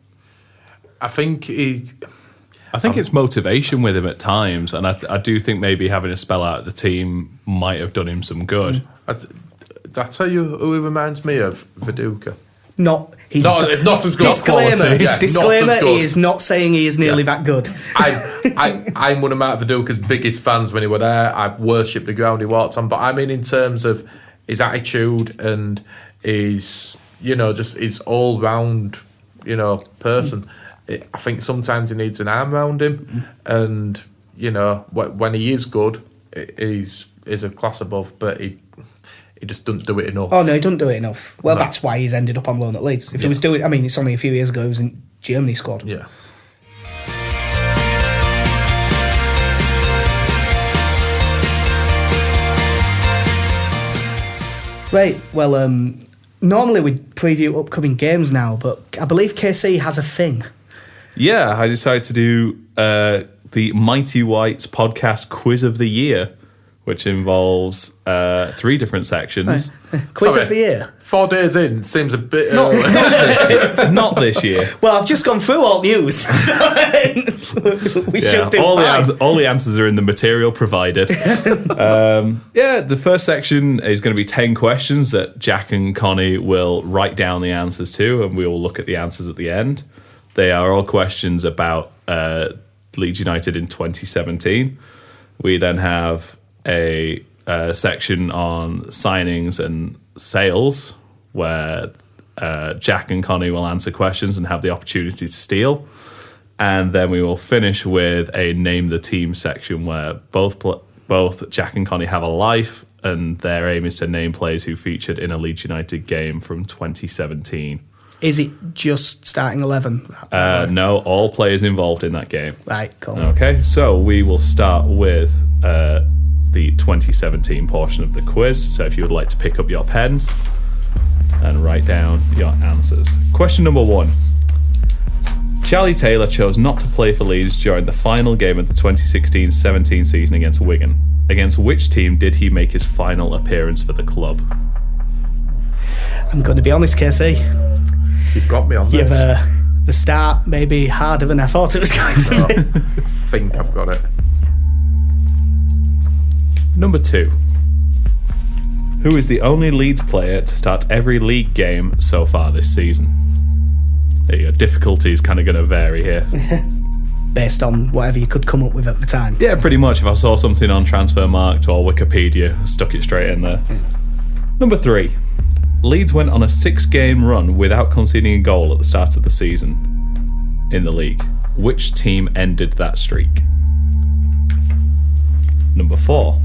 I think it's motivation with him at times, and I do think maybe having a spell out of the team might have done him some good. Did I tell you who he reminds me of? Viduka. It's not as good. Disclaimer: he is not saying he is nearly that good. I'm one of Matt Viduka's biggest fans when he was there. I worshipped the ground he walked on. But I mean, in terms of his attitude and his, just his all round, person. I think sometimes he needs an arm around him, and when he is good, he's a class above. But he just doesn't do it enough. Oh no, he doesn't do it enough. Well, that's why he's ended up on loan at Leeds. If he was doing, I mean, it's only a few years ago he was in Germany squad. Yeah. Right. Well, normally we preview upcoming games now, but I believe KC has a thing. Yeah, I decided to do the Mighty Whites podcast quiz of the year, which involves 3 different sections. Quiz Sorry. of the year. 4 days in seems a bit early. Not this year. Well, I've just gone through alt news. So we should do fine. All the answers are in the material provided. The first section is going to be 10 questions that Jack and Connie will write down the answers to, and we will look at the answers at the end. They are all questions about Leeds United in 2017. We then have a section on signings and sales, where Jack and Connie will answer questions and have the opportunity to steal. And then we will finish with a name the team section, where both Jack and Connie have a life, and their aim is to name players who featured in a Leeds United game from 2017. Is it just starting 11? No, all players involved in that game. Right, cool. Okay, so we will start with the 2017 portion of the quiz. So if you would like to pick up your pens and write down your answers. Question number 1. Charlie Taylor chose not to play for Leeds during the final game of the 2016-17 season against Wigan. Against which team did he make his final appearance for the club? I'm going to be honest, KC. You've got me on this. The start maybe harder than I thought it was going to be. I think I've got it. Number 2. Who is the only Leeds player to start every league game so far this season? There you go. Difficulty is kind of going to vary here. Based on whatever you could come up with at the time. Yeah, pretty much. If I saw something on Transfermarkt or Wikipedia, stuck it straight in there. Number 3. Leeds went on a 6-game run without conceding a goal at the start of the season in the league. Which team ended that streak? Number 4.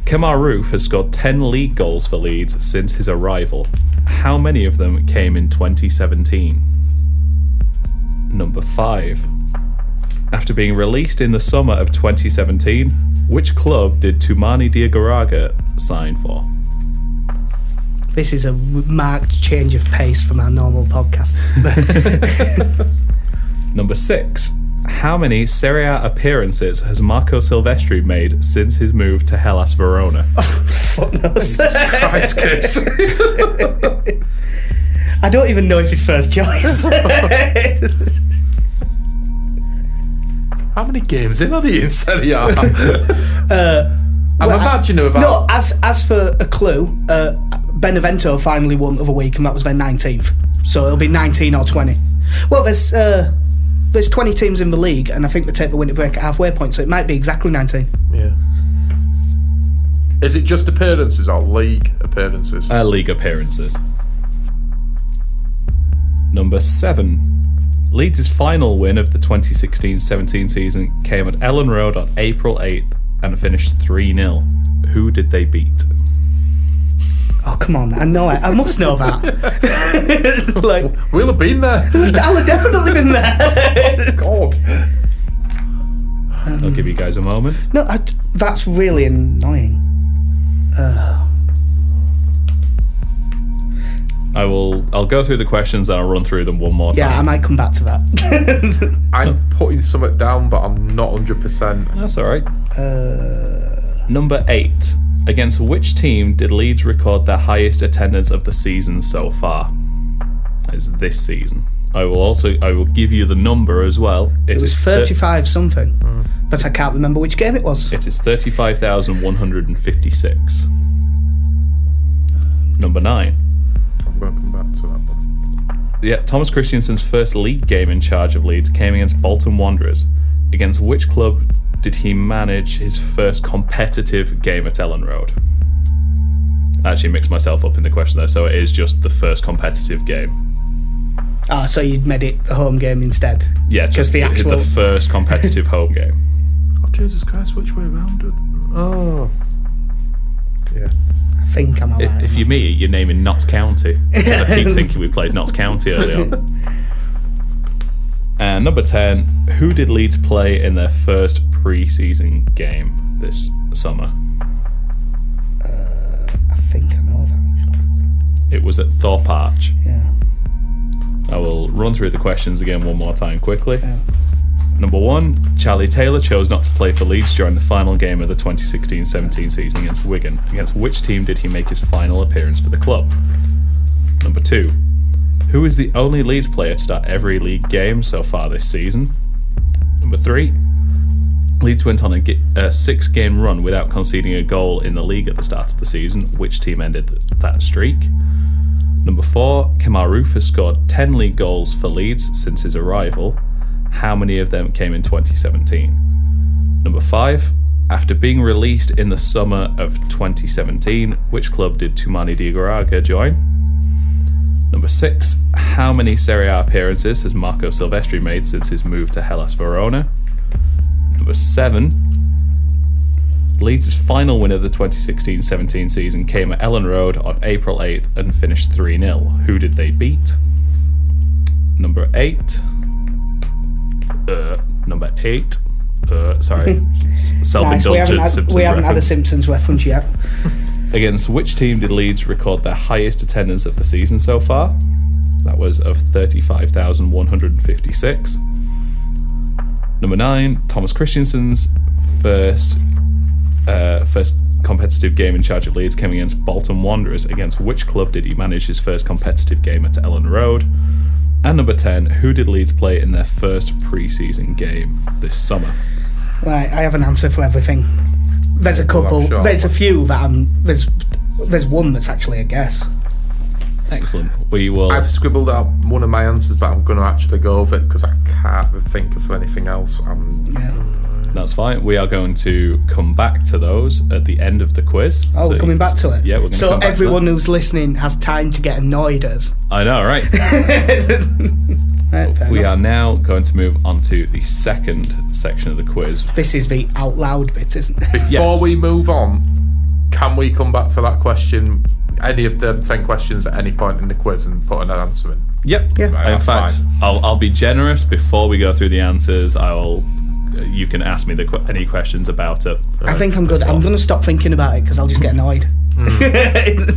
Kemar Roof has scored 10 league goals for Leeds since his arrival. How many of them came in 2017? Number 5. After being released in the summer of 2017, which club did Toumani Diagouraga sign for? This is a marked change of pace from our normal podcast. Number 6. How many Serie A appearances has Marco Silvestri made since his move to Hellas Verona? Fuck knows. Christ, Chris. I don't even know if it's first choice. How many games in are the in Serie A? I'm imagining about... No, as for a clue, Benevento finally won the other week, and that was their 19th. So it'll be 19 or 20. Well, there's 20 teams in the league, and I think they take the winter break at halfway point, so it might be exactly 19. Yeah. Is it just appearances or league appearances? League appearances. Number 7. Leeds' final win of the 2016-17 season came at Ellen Road on April 8th and finished 3-0. Who did they beat? Oh, come on. I know it. I must know that. We'll have been there. I'll have definitely been there. God. I'll give you guys a moment. No, that's really annoying. I'll go through the questions, then I'll run through them one more time. Yeah, I might come back to that. I'm putting something down, but I'm not 100%. That's all right. Number 8. Against which team did Leeds record their highest attendance of the season so far? That is this season. I will give you the number as well. It was 35 something, but I can't remember which game it was. It is 35,156. Number 9. I'm going to come back to that one. Yeah, Thomas Christiansen's first league game in charge of Leeds came against Bolton Wanderers. Against which club did he manage his first competitive game at Ellen Road? I actually mixed myself up in the question there, so it is just the first competitive game. Ah, so you'd made it a home game instead? Yeah, just the first competitive home game. Oh, Jesus Christ, which way around? Oh. Yeah. I think I'm alright. If you're me, you're naming Notts County. Because I keep thinking we played Notts County early on. And number 10, who did Leeds play in their first pre-season game this summer? I think I know that, actually. It was at Thorpe Arch. Yeah. I will run through the questions again one more time quickly. Yeah. Number 1, Charlie Taylor chose not to play for Leeds during the final game of the 2016-17 season against Wigan. Against which team did he make his final appearance for the club? Number 2, who is the only Leeds player to start every league game so far this season? Number 3, Leeds went on a 6-game run without conceding a goal in the league at the start of the season. Which team ended that streak? Number 4, Kemar Roof has scored 10 league goals for Leeds since his arrival. How many of them came in 2017? Number 5, after being released in the summer of 2017, which club did Toumani Diarra join? Number 6, how many Serie A appearances has Marco Silvestri made since his move to Hellas Verona? Number 7, Leeds' final win of the 2016-17 season came at Ellen Road on April 8th and finished 3-0. Who did they beat? Number 8, sorry, self-indulgence. Nice. We haven't had a Simpsons reference yet. Against which team did Leeds record their highest attendance of the season so far? That was of 35,156. Number 9, Thomas Christensen's first competitive game in charge of Leeds came against Bolton Wanderers. Against which club did he manage his first competitive game at Ellen Road? And number 10, who did Leeds play in their first pre-season game this summer? Right, I have an answer for everything. There's a couple. Sure. There's a few that there's one that's actually a guess. Excellent. We will. I've scribbled out one of my answers, but I'm going to actually go with it because I can't think of anything else. That's fine. We are going to come back to those at the end of the quiz. Oh, we're coming back to it? Yeah, we're going to So come back everyone to who's listening has time to get annoyed at us. I know, right? Right, fair We enough. are now going to move on to the second section of the quiz. This is the out loud bit, isn't it? Before Yes. we move on, can we come back to that question, any of the 10 questions at any point in the quiz and put an answer in? Yep. Yeah. Right, In that's fact, fine. I'll be generous before we go through the answers. You can ask me any questions about it. I think I'm good. I'm going to stop thinking about it because I'll just get annoyed.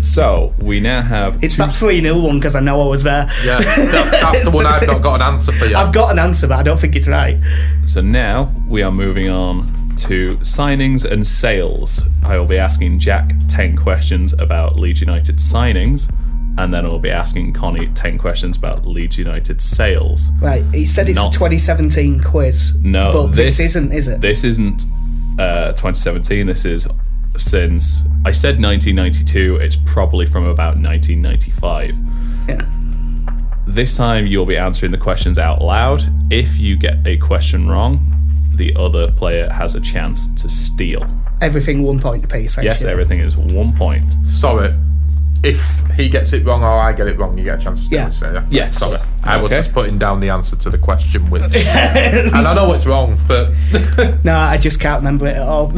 So we now have. It's that 3-0 one because I know I was there. Yeah, that's the one I've not got an answer for yet. I've got an answer, but I don't think it's right. So now we are moving on to signings and sales. I will be asking Jack 10 questions about Leeds United signings, and then I'll be asking Connie 10 questions about Leeds United sales. Right, he said it's Not- a 2017 quiz. No, but this isn't, is it? This isn't 2017. This is since I said 1992. It's probably from about 1995. Yeah. This time you'll be answering the questions out loud. If you get a question wrong, the other player has a chance to steal. Everything 1 point apiece. Yes, everything is 1 point. Sorry, if he gets it wrong or I get it wrong, you get a chance to Yeah. say yeah. Yes. Sorry, I was Okay. just putting down the answer to the question with, and I know it's wrong, but No, I just can't remember it at all.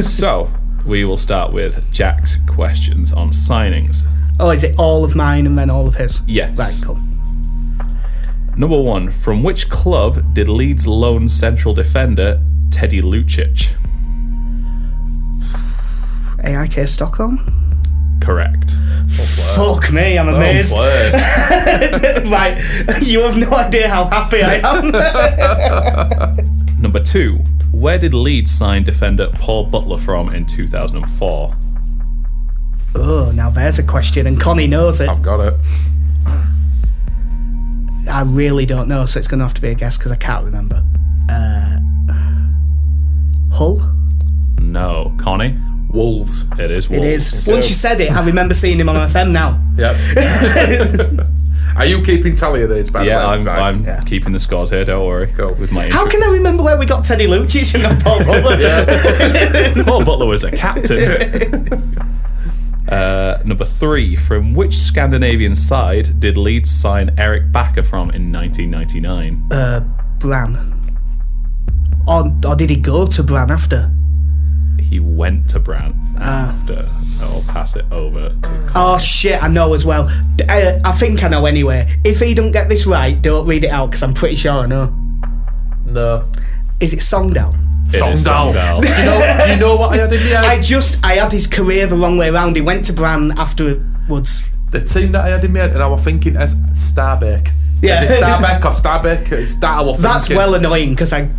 So we will start with Jack's questions on signings. Oh, is it all of mine and then all of his? Yes. Right, cool. Number 1, from which club did Leeds lone central defender Teddy Lucic? AIK Stockholm? Correct. Fuck me, I'm amazed. word. Right, you have no idea how happy I am. Number 2, where did Leeds sign defender Paul Butler from in 2004? Oh, now there's a question, and Connie knows it. I've got it. I really don't know, so it's going to have to be a guess because I can't remember. Hull? No. Connie? Wolves. It is It Wolves. is. Once you said it, I remember seeing him on FM now. Yep. Are you keeping tally of these, by the way? Yeah, I'm Yeah. keeping the scores here, don't worry. Go. With my How can I remember where we got Teddy Lucic and not Paul Butler? Paul Butler was a captain. Number 3, from which Scandinavian side did Leeds sign Eric Bakker from in 1999? Bran. Or did he go to Bran after? He went to Brandt after. I'll pass it over to. Oh shit, I know as well. I think I know anyway. If he don't get this right, don't read it out because I'm pretty sure I know. No. Is it Songdal? It is Songdal. Songdal. Do you know what I had in the I head? had his career the wrong way around. He went to Bran afterwards. The team that I had in my head, and I was thinking as Starbeck. Yeah. Is it Starbeck or Starbeck? It's that I was That's thinking. well annoying because I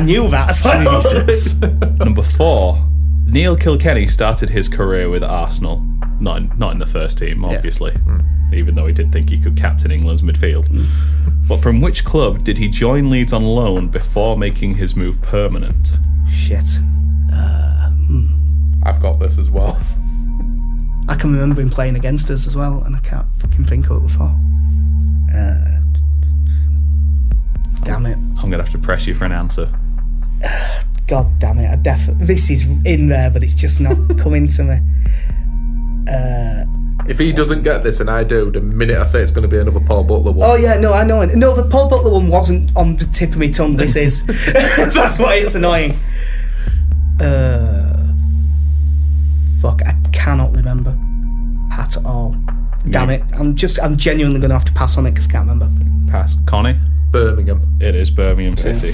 knew that as well. Jesus. Number 4. Neil Kilkenny started his career with Arsenal. Not in the first team, obviously. Even though he did think he could captain England's midfield. But from which club did he join Leeds on loan before making his move permanent? Shit. I've got this as well. I can remember him playing against us as well, and I can't fucking think of it before. Damn it. I'm going to have to press you for an answer. God damn it. This is in there, but it's just not coming to me. If he doesn't get this and I do, the minute I say it's going to be another Paul Butler one. Oh yeah, no, I know it. No, the Paul Butler one wasn't on the tip of my tongue. This is. That's why it's annoying. Fuck, I cannot remember at all. Damn it. I'm genuinely going to have to pass on it because I can't remember. Pass. Connie? Birmingham. It is Birmingham City.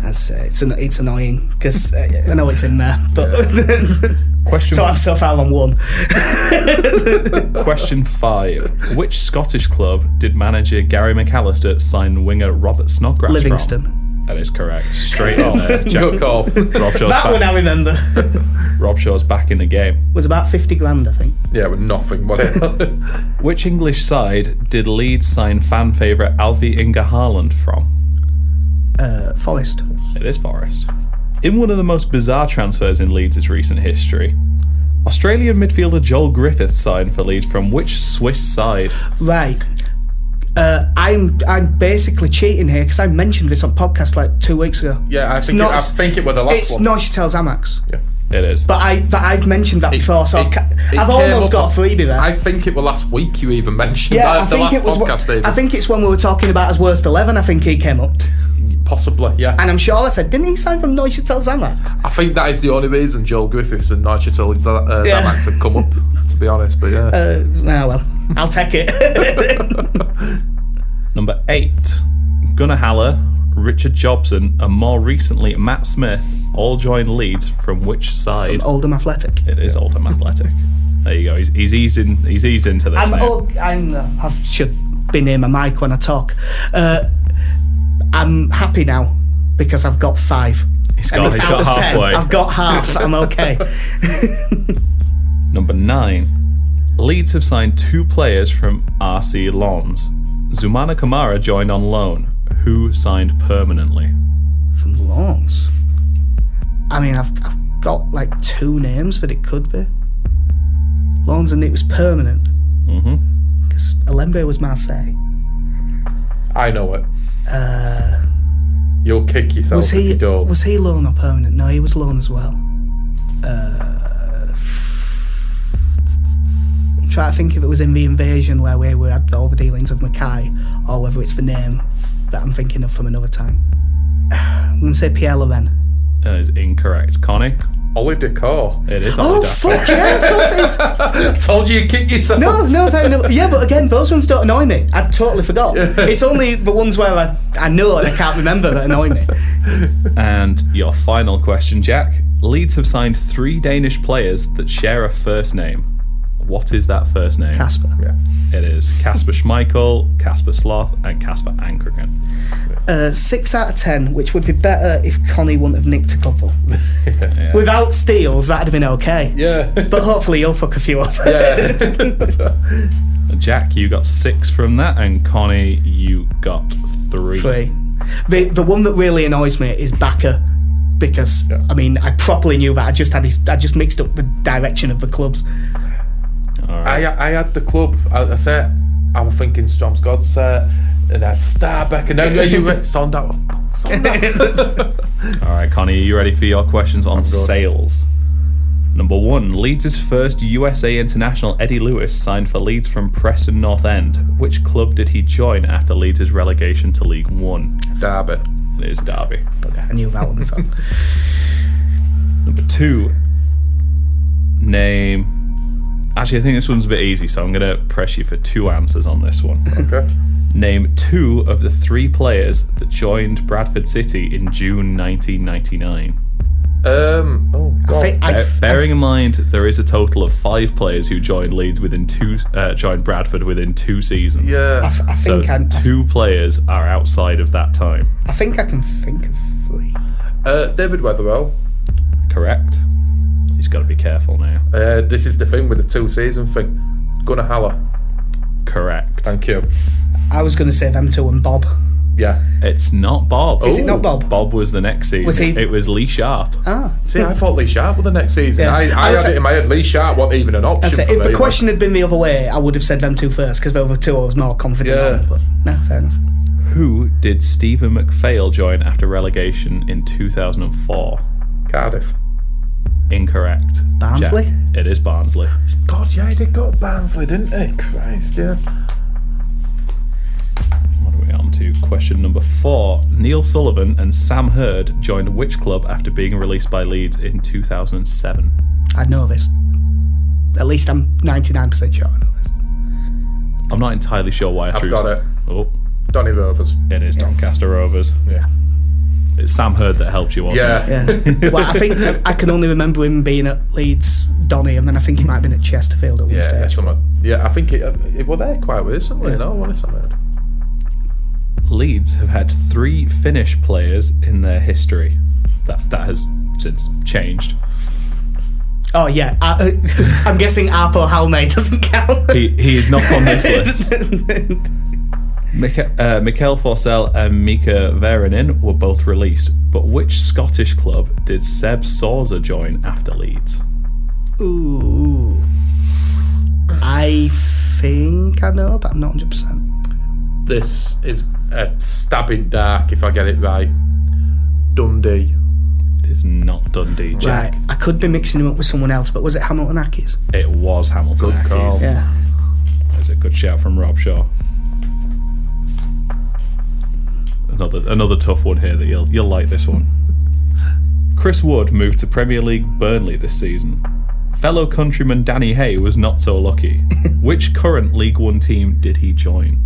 Yes. It's annoying because I know it's in there, but Question so I'm so far on one. Question 5. Which Scottish club did manager Gary McAllister sign winger Robert Snodgrass Livingston. from? That is correct. Straight in there. Good call. Rob Shaw's That one I remember. Rob Shaw's back in the game. Was about 50 grand, I think. Yeah, with nothing. What it? Which English side did Leeds sign fan favourite Alfie Inga Haaland from? Forest. It is Forest. In one of the most bizarre transfers in Leeds' recent history, Australian midfielder Joel Griffiths signed for Leeds from which Swiss side? Right. I'm basically cheating here because I mentioned this on podcast like 2 weeks ago. Yeah, I think it was the last it's one. Neuchâtel Xamax. Yeah. It is. But I've mentioned that before, so I've almost got a freebie there. I think it was last week you even mentioned yeah, that. I think it was. Podcast, I think it's when we were talking about his worst 11. I think he came up, possibly, yeah. and I'm sure I said, didn't he sign from Neuchâtel Xamax? I think that is the only reason Joel Griffiths and Neuchâtel Xamax have come up, to be honest. But yeah. Well, I'll take it. Number 8. Gunnar Haller, Richard Jobson, and more recently Matt Smith all joined Leeds from which side? From Oldham Athletic. It is Oldham Athletic. There you go. He's eased into this now. I should be near my mic when I talk. I'm happy now because I've got 5. He's got halfway. 10. I've got half. I'm okay. Number 9. Leeds have signed 2 players from RC Lens. Zumana Kamara joined on loan. Who signed permanently? From Lens. I mean, I've got like 2 names that it could be. Lens, and it was permanent. Because Alembe was Marseille. I know it. You'll kick yourself if you don't. Was he loan or permanent? No, he was loan as well. I'm trying to think if it was in the invasion where we had all the dealings of Mackay, or whether it's the name that I'm thinking of from another time. I'm going to say Pierre Loren. That is incorrect. Connie? Ollie Decor. It is Oh, Ollie Daffy. fuck yeah, of course it is. Told you kick yourself. No, yeah, but again, those ones don't annoy me. I totally forgot. It's only the ones where I know and I can't remember that annoy me. And your final question, Jack. Leeds have signed 3 Danish players that share a first name. What is that first name? Casper. Yeah. It is Kasper Schmeichel, Kasper Sloth, and Kasper Ankergren. 6 out of 10, which would be better if Connie wouldn't have nicked a couple. Yeah. Without steals, that'd have been okay. Yeah. But hopefully you'll fuck a few up. Yeah. Jack, you got 6 from that, and Connie, you got 3. 3. The one that really annoys me is Bakker, because I mean I properly knew that. I just mixed up the direction of the clubs. All right. I had the club. I said I was thinking Stromsgod's and I had Starbeck, and then you went Sonda. All right, Connie, are you ready for your questions on sales? Number 1, Leeds' first USA international Eddie Lewis signed for Leeds from Preston North End. Which club did he join after Leeds' relegation to League One? Derby. It is Derby. But I knew that one. So. Number 2, name. Actually, I think this one's a bit easy, so I'm going to press you for 2 answers on this one. Okay. Name 2 of the 3 players that joined Bradford City in June 1999. Oh, God. Bearing in mind, there is a total of 5 players who joined Leeds joined Bradford within 2 seasons. Yeah. I So think 2 players are outside of that time. I think I can think of 3. David Weatherall. Correct. He's got to be careful now. This is the thing with the 2-season thing. Gunnar Haller. Correct. Thank you. I was going to say them 2 and Bob. Yeah. It's not Bob. Is it not Bob? Bob was the next season. Was he? It was Lee Sharp. Ah. See, I thought Lee Sharp was the next season. Yeah. I had it in my head. Lee Sharp wasn't even an option. If for the me, question had been the other way, I would have said them 2 first because there were 2 I was more confident on. But no, fair enough. Who did Stephen McPhail join after relegation in 2004? Cardiff. Incorrect. Barnsley? Jack. It is Barnsley. God, yeah, he did go to Barnsley, didn't he? Christ, yeah. What are we on to? Question number 4. Neil Sullivan and Sam Hurd joined which club after being released by Leeds in 2007? I know this. At least I'm 99% sure I know this. I'm not entirely sure why I I've threw got it. Oh, Donny Rovers. it is Doncaster Rovers. Yeah. It's Sam Hurd that helped you, wasn't it? Yeah. Well, I think I can only remember him being at Leeds, Donny, and then I think he might have been at Chesterfield at one Yeah, stage. I think it was there quite recently, wasn't it? Leeds have had 3 Finnish players in their history. That has since changed. Oh, yeah. I'm guessing Aapo Halme doesn't count. He is not on this list. Mikael Forsell and Mika Veranin were both released, but which Scottish club did Seb Souza join after Leeds? Ooh. I think I know, but I'm not 100%. This is a stabbing dark if I get it right. Dundee. It is not Dundee, Jack. Right. I could be mixing him up with someone else, but was it Hamilton Accies? It was Hamilton Good call. Accies. Yeah. That's a good shout from Rob Shaw. Another tough one here that you'll like this one. Chris Wood moved to Premier League Burnley this season. Fellow countryman Danny Hay was not so lucky. Which current League One team did he join?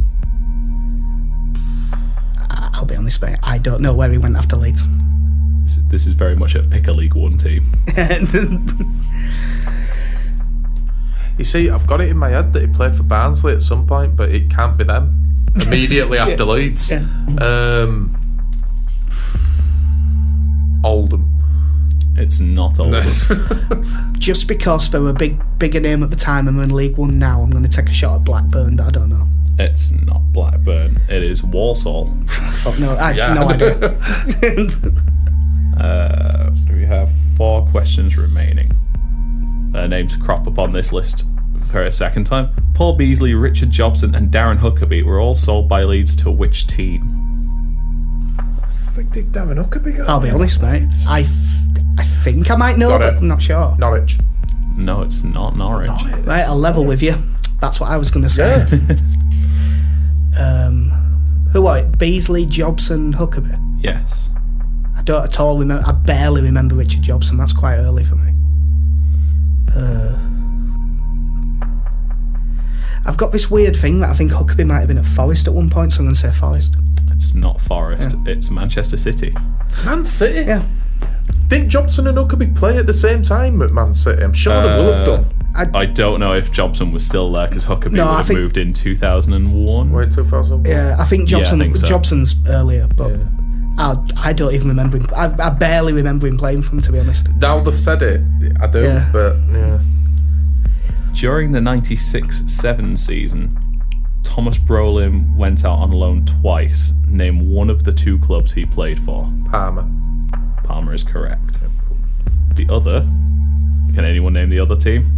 I'll be honest, mate. I don't know where he went after Leeds. This is very much a pick a League One team. You see, I've got it in my head that he played for Barnsley at some point, but it can't be them. Immediately after Leeds. Yeah. Oldham. It's not Oldham. Just because they were a bigger name at the time and we're in League One now, I'm going to take a shot at Blackburn, but I don't know. It's not Blackburn. It is Walsall. Fuck no, I Yeah. have no idea. We have 4 questions remaining. Names crop up on this list for a second time. Paul Beasley, Richard Jobson and Darren Huckabee were all sold by Leeds to which team? I think did Darren Huckabee go? I'll be honest, mate. I think I might know, Got it. but I'm not sure. Norwich. No, it's not Norwich. Right, I'll level with you. That's what I was going to say. Yeah. Who are it? Beasley, Jobson, Huckabee? Yes. I don't at all remember. I barely remember Richard Jobson. That's quite early for me. I've got this weird thing that I think Huckabee might have been at Forest at one point, so I'm going to say Forest. It's not Forest. Yeah. It's Manchester City. Man City? Yeah. Didn't Jobson and Huckabee play at the same time at Man City? I'm sure they will have done. I don't know if Jobson was still there because Huckabee would have moved in 2001. Wait, 2001? Yeah, I think Jobson. I think so. Jobson's earlier, but I don't even remember him. I barely remember him playing for him, to be honest. Now they've said it, I do, but yeah. During the 96-7 season, Thomas Brolin went out on loan twice. Name one of the 2 clubs he played for. Parma. Parma is correct. The other? Can anyone name the other team?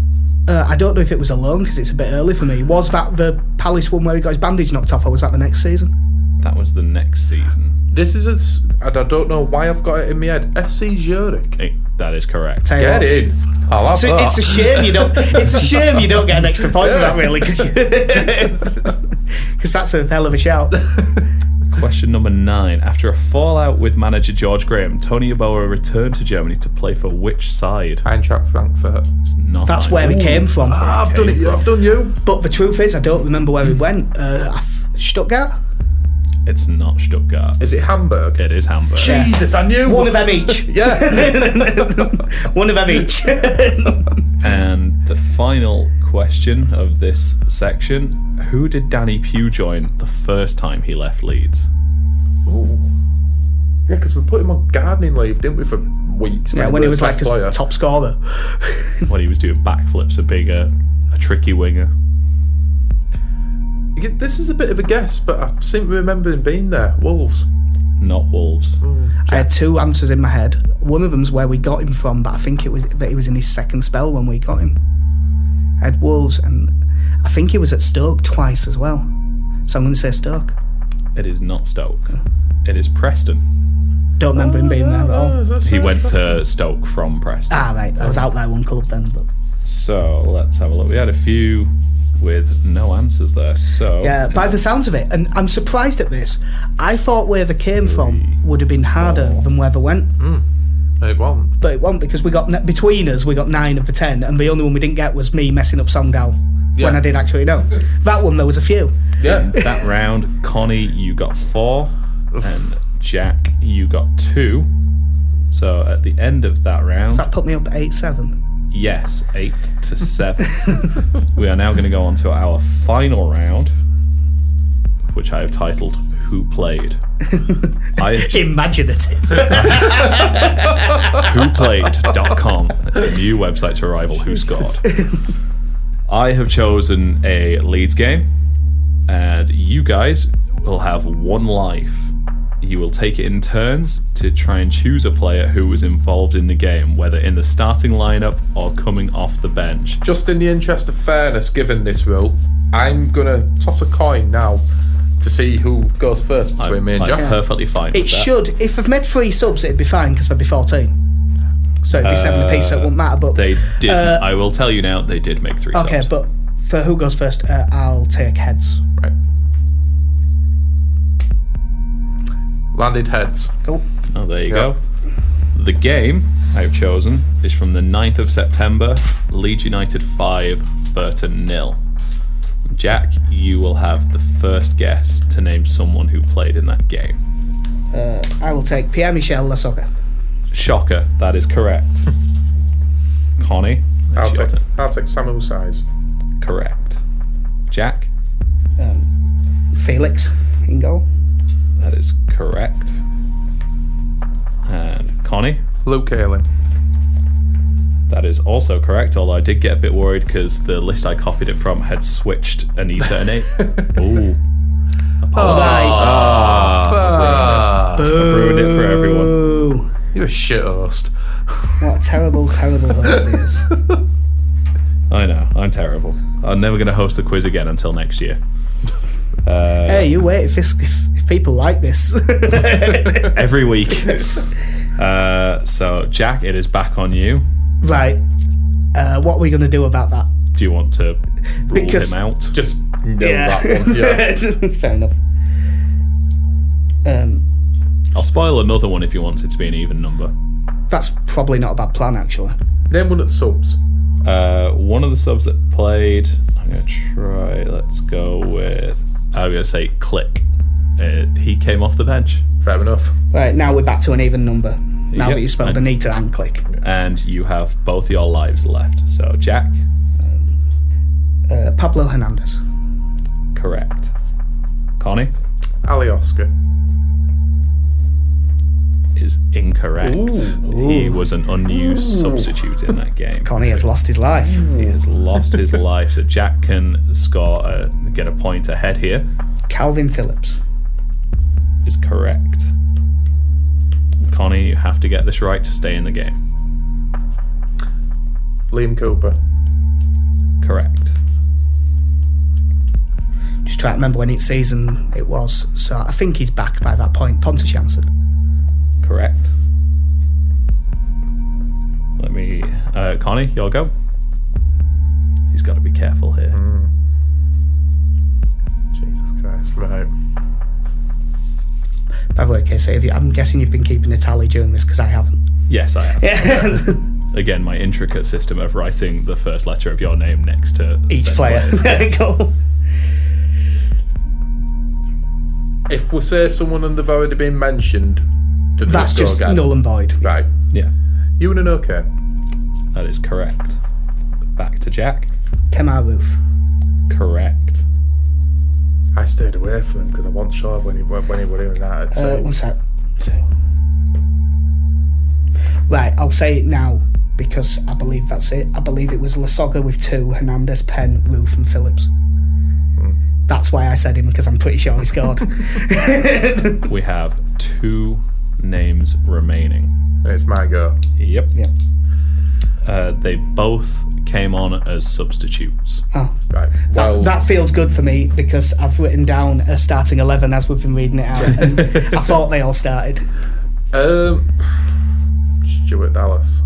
I don't know if it was a loan because it's a bit early for me. Was that the Palace one where he got his bandage knocked off, or was that the next season? That was the next season. This is and I don't know why I've got it in my head. FC Zurich. That is correct. Get in. I'll have that. It's a shame you don't. It's a shame you don't get an extra point for that, really, because that's a hell of a shout. Question number 9. After a fallout with manager George Graham, Tony Yeboah returned to Germany to play for which side? Eintracht Frankfurt. It's not. That's where he came from. I've done it. I've done you. But the truth is, I don't remember where he went. Stuttgart. It's not Stuttgart. Is it Hamburg? It is Hamburg. Jesus, I knew. One of them each. Yeah. One of them each. And the final question of this section: who did Danny Pugh join the first time he left Leeds? Ooh. Yeah, because we put him on gardening leave, didn't we, for weeks? Yeah, when he was like a top scorer. When he was doing backflips and being a tricky winger. This is a bit of a guess, but I seem to remember him being there. Wolves. Not Wolves. I had two answers in my head. One of them's where we got him from, but I think it was that he was in his second spell when we got him. I had Wolves, and I think he was at Stoke twice as well. So I'm going to say Stoke. It is not Stoke. It is Preston. Don't remember him being there at all. He went to Stoke from Preston. Ah, right. I was out there one club then. But So let's have a look. We had a few with no answers there. So yeah, by the sounds of it, and I'm surprised at this. I thought where they came from would have been harder than where they went. It won't. But it won't, because we got between us, we got 9 of the 10, and the only one we didn't get was me messing up Songdal when I did actually know. That one, there was a few. Yeah. in that round, Connie, you got 4, and Jack, you got 2. So at the end of that round, That put me up at 8-7. yes, 8-7. We are now going to go on to our final round, which I have titled "Who Played." Imaginative. WhoPlayed.com. It's the new website to rival Who Scored. I have chosen a Leeds game, and you guys will have 1 life. You will take it in turns to try and choose a player who was involved in the game, whether in the starting lineup or coming off the bench. Just in the interest of fairness, given this rule, I'm going to toss a coin now to see who goes first between me and Jack. Perfectly fine. It with that. should. If I've made 3 subs, it'd be fine, because there'd be 14. So it'd be 7 apiece, so it wouldn't matter. But They did. I will tell you now. They did make 3 subs. okay, but for who goes first, I'll take heads. Right. Landed heads. Cool. Oh, there you go. The game I've chosen is from the 9th of September. Leeds United 5, Burton 0. Jack, you will have the first guess to name someone who played in that game. I will take Pierre-Michel Lasogga. Shocker, that is correct. Connie, I'll it's your turn. take Samuel Size. Correct. Jack, Felix in goal. that is correct. And Connie, Luke Ayling. that is also correct, although I did get a bit worried because the list I copied it from had switched Anita and Nate. Ooh. Apologies. I've ruined it for everyone. Ooh. You're a shit host. What a terrible, terrible host he is. I know, I'm terrible. I'm never going to host the quiz again until next year. Hey, you wait if people like this. Every week. So, Jack, it is back on you. Right. What are we going to do about that? Do you want to rule him out? Just know that one. Yeah. Fair enough. I'll spoil another one if you want it to be an even number. That's probably not a bad plan, actually. Name one at subs. One of the subs that played, I'm going to try, let's go with, I'm going to say Click. He came off the bench. Fair enough. Right, now we're back to an even number. Now Yep. that you spelled Anita and Click. And you have both your lives left. So, Jack, Pablo Hernandez. correct. Connie Ali Oscar. is incorrect. Ooh. He was an unused substitute in that game. Connie has lost his life. He has lost his life. So, Jack can score, get a point ahead here. Calvin Phillips. Is correct. Connie, you have to get this right to stay in the game. Liam Cooper. Correct. Just try to remember when each season it was. So I think he's back by that point. Pontus Jansson. Correct. Let me... Connie, you'll go. He's got to be careful here. Jesus Christ, right. By the way, Casey, I'm guessing you've been keeping a tally during this, because I haven't. Yes, I have. Yeah. Again, my intricate system of writing the first letter of your name next to Each said player. players. Yes. Cool. If we say someone and they've already been mentioned, That's just null and void. Right. Yeah, Ewan and OK. that is correct. Back to Jack. Kemar Roof. Correct. I stayed away from him because I wasn't sure when he were in that. One sec. Right, I'll say it now because I believe that's it. I believe it was Lasoga with 2, Hernandez, Penn, Roof and Phillips. That's why I said him, because I'm pretty sure he scored. We have 2 names remaining. It's my go. Yep. Yeah. They both came on as substitutes. Oh. Right. Well, That feels good for me because I've written down a starting 11 as we've been reading it out, and I thought they all started. Stuart Dallas.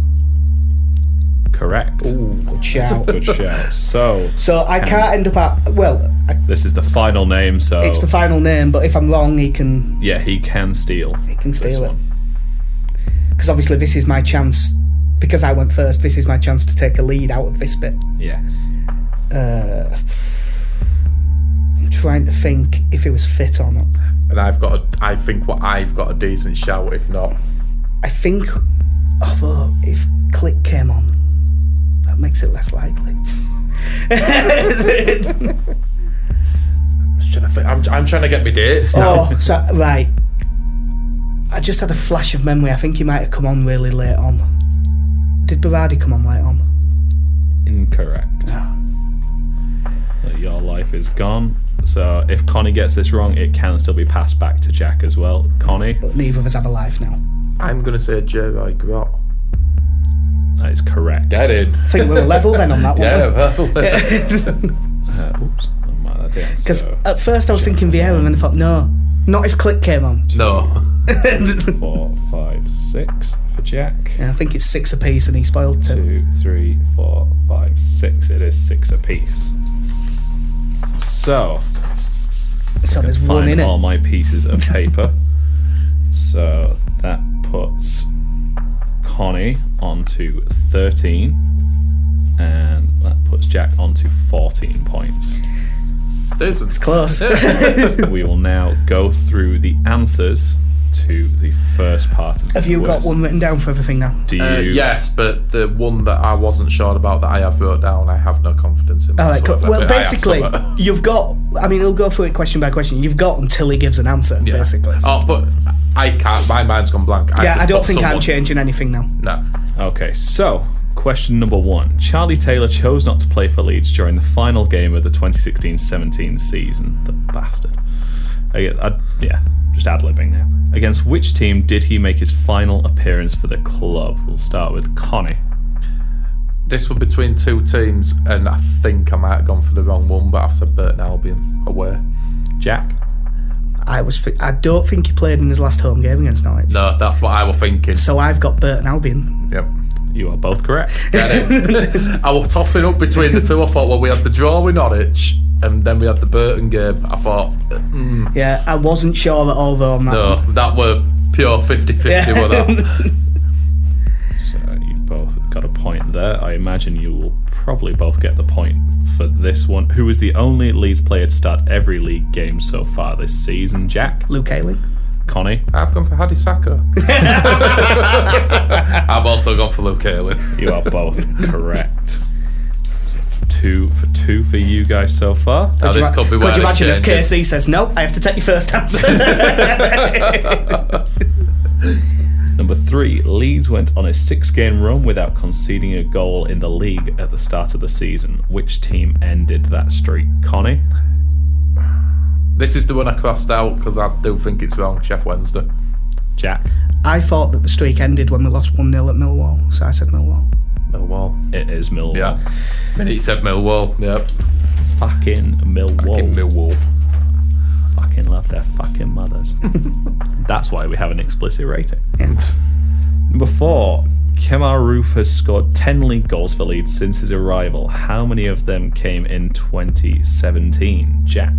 Correct. Ooh, good shout. Good shout. So I can't end up at... this is the final name, so... It's the final name, but if I'm wrong, he can... Yeah, he can steal. He can steal this it. one. Because obviously this is my chance, because I went first, this is my chance to take a lead out of this bit. Yes. I'm trying to think if it was fit or not. And I think I've got a decent shout, if not. I think, although if Click came on, that makes it less likely. I'm trying to get my dates now. Oh, so, right. I just had a flash of memory. I think he might have come on really late on. Did Berardi come on late on? Incorrect. Your life is gone. So if Connie gets this wrong, it can still be passed back to Jack as well. Connie? But neither of us have a life now. I'm going to say J. Roy Grott. That is correct. Get in. I think we're level then on that one. Oops. I might have done. Because at first I was thinking Vieira, and then I thought, no, not if Click came on. No. 4, 5, 6 for Jack. Yeah, I think it's 6 apiece and he spoiled 2. 2, 3, 4, 5, 6. It is 6 apiece. So there's one find in all it. my pieces of paper. So that puts Connie onto 13, and that puts Jack onto 14 points. It's close. We will now go through the answers to the first part of the Have you got quiz. one written down for everything now? Do you? Yes, but the one that I wasn't sure about that I have wrote down, I have no confidence in. All right, cool. whatsoever. Well, I have basically, some. you've got... I mean, he'll go through it question by question. You've got until he gives an answer, Yeah. basically. So. Oh, but I can't. My mind's gone blank. Yeah, I just don't put think I'm someone- changing anything now. No. Okay, so question number 1. Charlie Taylor chose not to play for Leeds during the final game of the 2016-17 season. The bastard. Just ad-libbing now. Against which team did he make his final appearance for the club? We'll start with Connie. This was between 2 teams, and I think I might have gone for the wrong one, but I've said Burton Albion away. Jack? I don't think he played in his last home game against Norwich. No, that's what I was thinking. So I've got Burton Albion. Yep. You are both correct. Get it? I was tossing up between the two. I thought, well, we had the draw with Norwich, and then we had the Burton game. I thought, Yeah, I wasn't sure at all though on that no, one. that were pure 50-50 with that. So you both got a point there. I imagine you will probably both get the point for this one. Who was the only Leeds player to start every league game so far this season? Jack? Luke Ayling. Connie? I've gone for Hadi Saka. I've also gone for Luke Ayling. You are both correct. 2 for 2 for you guys so far. Now this could be where Could you it imagine as changes. KC says, no, I have to take your first answer. Number 3, Leeds went on a 6-game run without conceding a goal in the league at the start of the season. Which team ended that streak? Connie? This is the one I crossed out because I do think it's wrong. Chef Wednesday. Jack? I thought that the streak ended when we lost 1-0 at Millwall, so I said Millwall. Millwall. It is Millwall. Yeah. I mean, he said Millwall. Yep. Fucking Millwall. Fucking Millwall. Fucking love their fucking mothers. That's why we have an explicit rating. Yeah. Number 4, Kemar Roof has scored 10 league goals for Leeds since his arrival. How many of them came in 2017? Jack?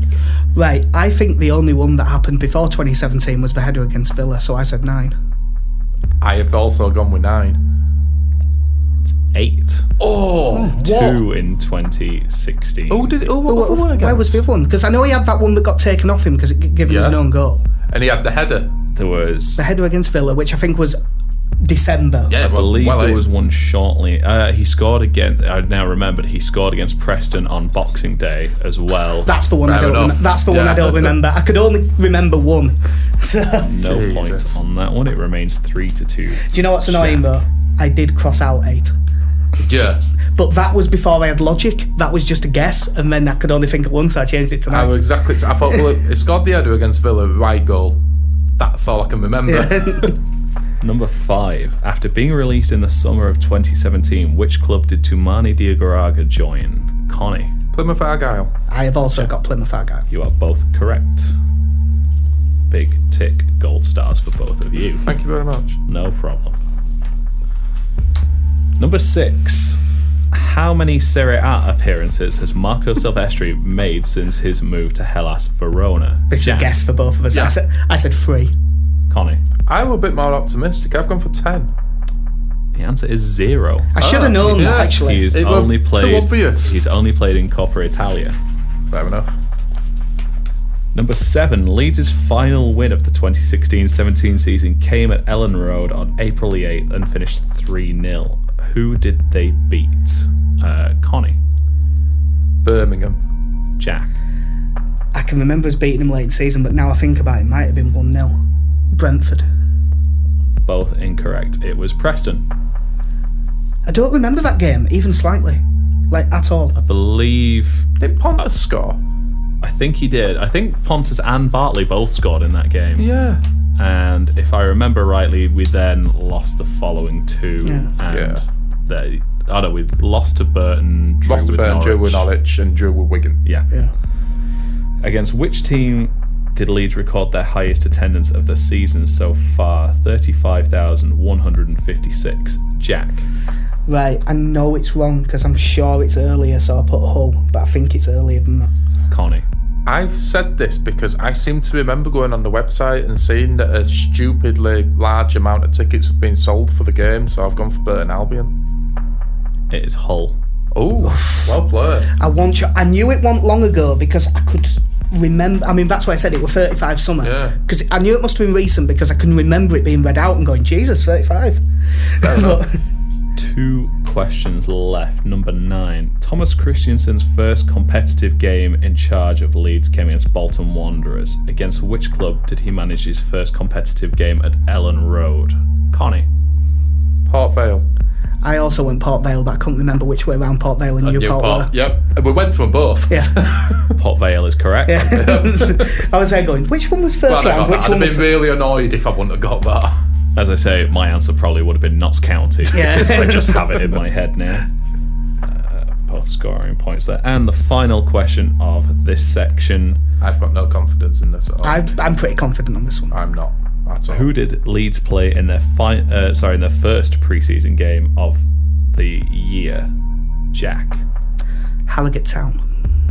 Right, I think the only one that happened before 2017 was the header against Villa, so I said 9. I have also gone with 9. It's 8. Oh, what? 2 in 2016. Oh, did it? Oh, what was the one against? Where was the other one? Because I know he had that one that got taken off him because it gave him his own goal. And he had the header. There was... The header against Villa, which I think was December. Yeah, I believe there was one shortly. He scored again. I now remembered he scored against Preston on Boxing Day as well. That's the one Fair enough. That's the one I don't remember. I could only remember one. So No Jesus. points on that one. It remains 3-2. do you know what's annoying though? I did cross out 8. Yeah. But that was before I had logic. That was just a guess, and then I could only think at once, so I changed it to 9. I thought, well, he scored the header against Villa, right goal. That's all I can remember. Number 5. After being released in the summer of 2017, which club did Toumani Diagouraga join? Connie. Plymouth Argyle. I have also got Plymouth Argyle. You are both correct. Big tick, gold stars for both of you. Thank you very much. No problem. Number 6. How many Serie A appearances has Marco Silvestri made since his move to Hellas Verona? This is a Jack. guess for both of us. Yeah. I said 3. Connie. I was a bit more optimistic. I've gone for 10. The answer is 0. I should have known that, actually. He's It only was played. too obvious. He's only played in Coppa Italia. Fair enough. Number 7. Leeds' final win of the 2016-17 season came at Ellen Road on April the 8th and finished 3-0. Who did they beat? Connie. Birmingham. Jack. I can remember us beating him late in season, but now I think about it, it might have been 1-0. Brentford. Both incorrect. It was Preston. I don't remember that game, even slightly. Like, at all. I believe... Did Pontus score? I think he did. I think Pontus and Bartley both scored in that game. Yeah. And if I remember rightly, we then lost the following 2. Yeah. And we lost to Burton, drew Lost to with Burton, drew with Norwich, and drew with Wigan. Yeah. Yeah. Against which team did Leeds record their highest attendance of the season so far? 35,156. Jack. Right, I know it's wrong because I'm sure it's earlier, so I put Hull, but I think it's earlier than that. Connie. I've said this because I seem to remember going on the website and seeing that a stupidly large amount of tickets have been sold for the game, so I've gone for Burton Albion. It is Hull. Oh, well played. I knew it wasn't long ago because I could remember. I mean, that's why I said it was 35 summer. Yeah. Because I knew it must have been recent because I can remember it being read out and going, Jesus, 35. But 2 questions left. Number 9. Thomas Christiansen's first competitive game in charge of Leeds came against Bolton Wanderers. Against which club did he manage his first competitive game at Ellen Road? Connie. Port Vale. I also went Port Vale, but I couldn't remember which way around Port Vale and Newport were. Yep. We went to them both. Yeah. Port Vale is correct. Yeah. I was there going, which one was first round? Which I'd one have was... been really annoyed if I wouldn't have got that. As I say, my answer probably would have been Notts County. Yeah. Because I just have it in my head now. Both scoring points there. And the final question of this section. I've got no confidence in this at all. I'm pretty confident on this one. I'm not at all. Who did Leeds play in their in their first pre-season game of the year? Jack. Harrogate Town.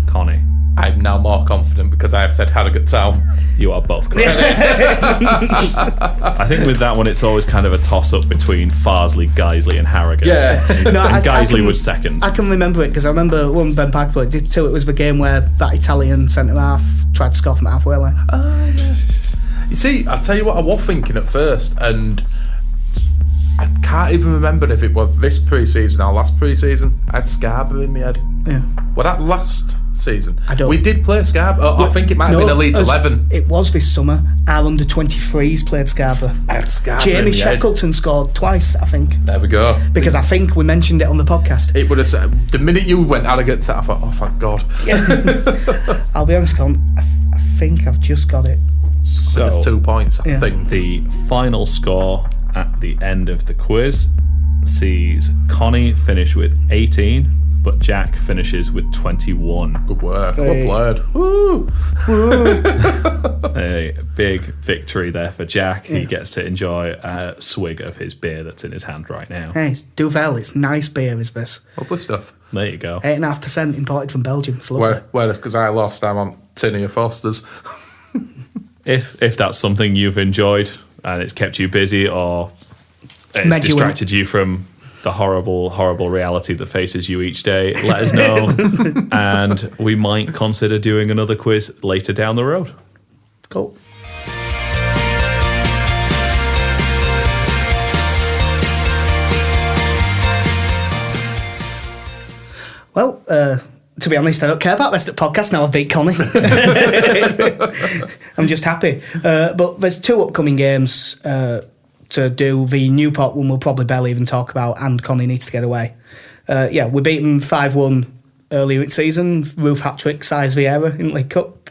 Connie. I'm now more confident because I have said Harrogate Town. You are both correct. I think with that one, it's always kind of a toss-up between Farsley, Guiseley, and Harrogate. Yeah. No, and Guiseley can- was second. I can remember it because I remember when Ben Parker played it too. It was the game where that Italian centre-half tried to score from the halfway line. You see, I'll tell you what I was thinking at first, and I can't even remember if it was this pre-season or last pre-season. I had Scarborough in my head. Yeah. Well, that last season. I don't- We did play Scarborough. I think it might have been a Leeds 11. It was this summer. Our under-23s played Scarborough. I had Scarborough Jamie in my head. Shackleton scored twice, I think. There we go. Because I think we mentioned it on the podcast. It would have said, the minute you went Harrogate Town, I thought, oh, thank God. I'll be honest, Con, I think I've just got it. So There's 2 points, I Yeah. think. the final score at the end of the quiz sees Connie finish with 18, but Jack finishes with 21. Good work. Hey. Well played. Woo! A big victory there for Jack. He gets to enjoy a swig of his beer that's in his hand right now. Hey, it's Duvel. It's nice beer, is this? Lovely stuff. There you go. 8.5% imported from Belgium. It's lovely. Whereas, because I lost, I'm on Tinny of Foster's. If that's something you've enjoyed and it's kept you busy or it's Made you distracted you from the horrible, horrible reality that faces you each day, let us know. And we might consider doing another quiz later down the road. Cool. Well, to be honest, I don't care about the rest of the podcast now I've beat Connie. I'm just happy. But there's 2 upcoming games to do. The Newport one we'll probably barely even talk about, and Connie needs to get away. We beat them 5-1 earlier in season. Roof hat-trick, Size Vieira in League Cup.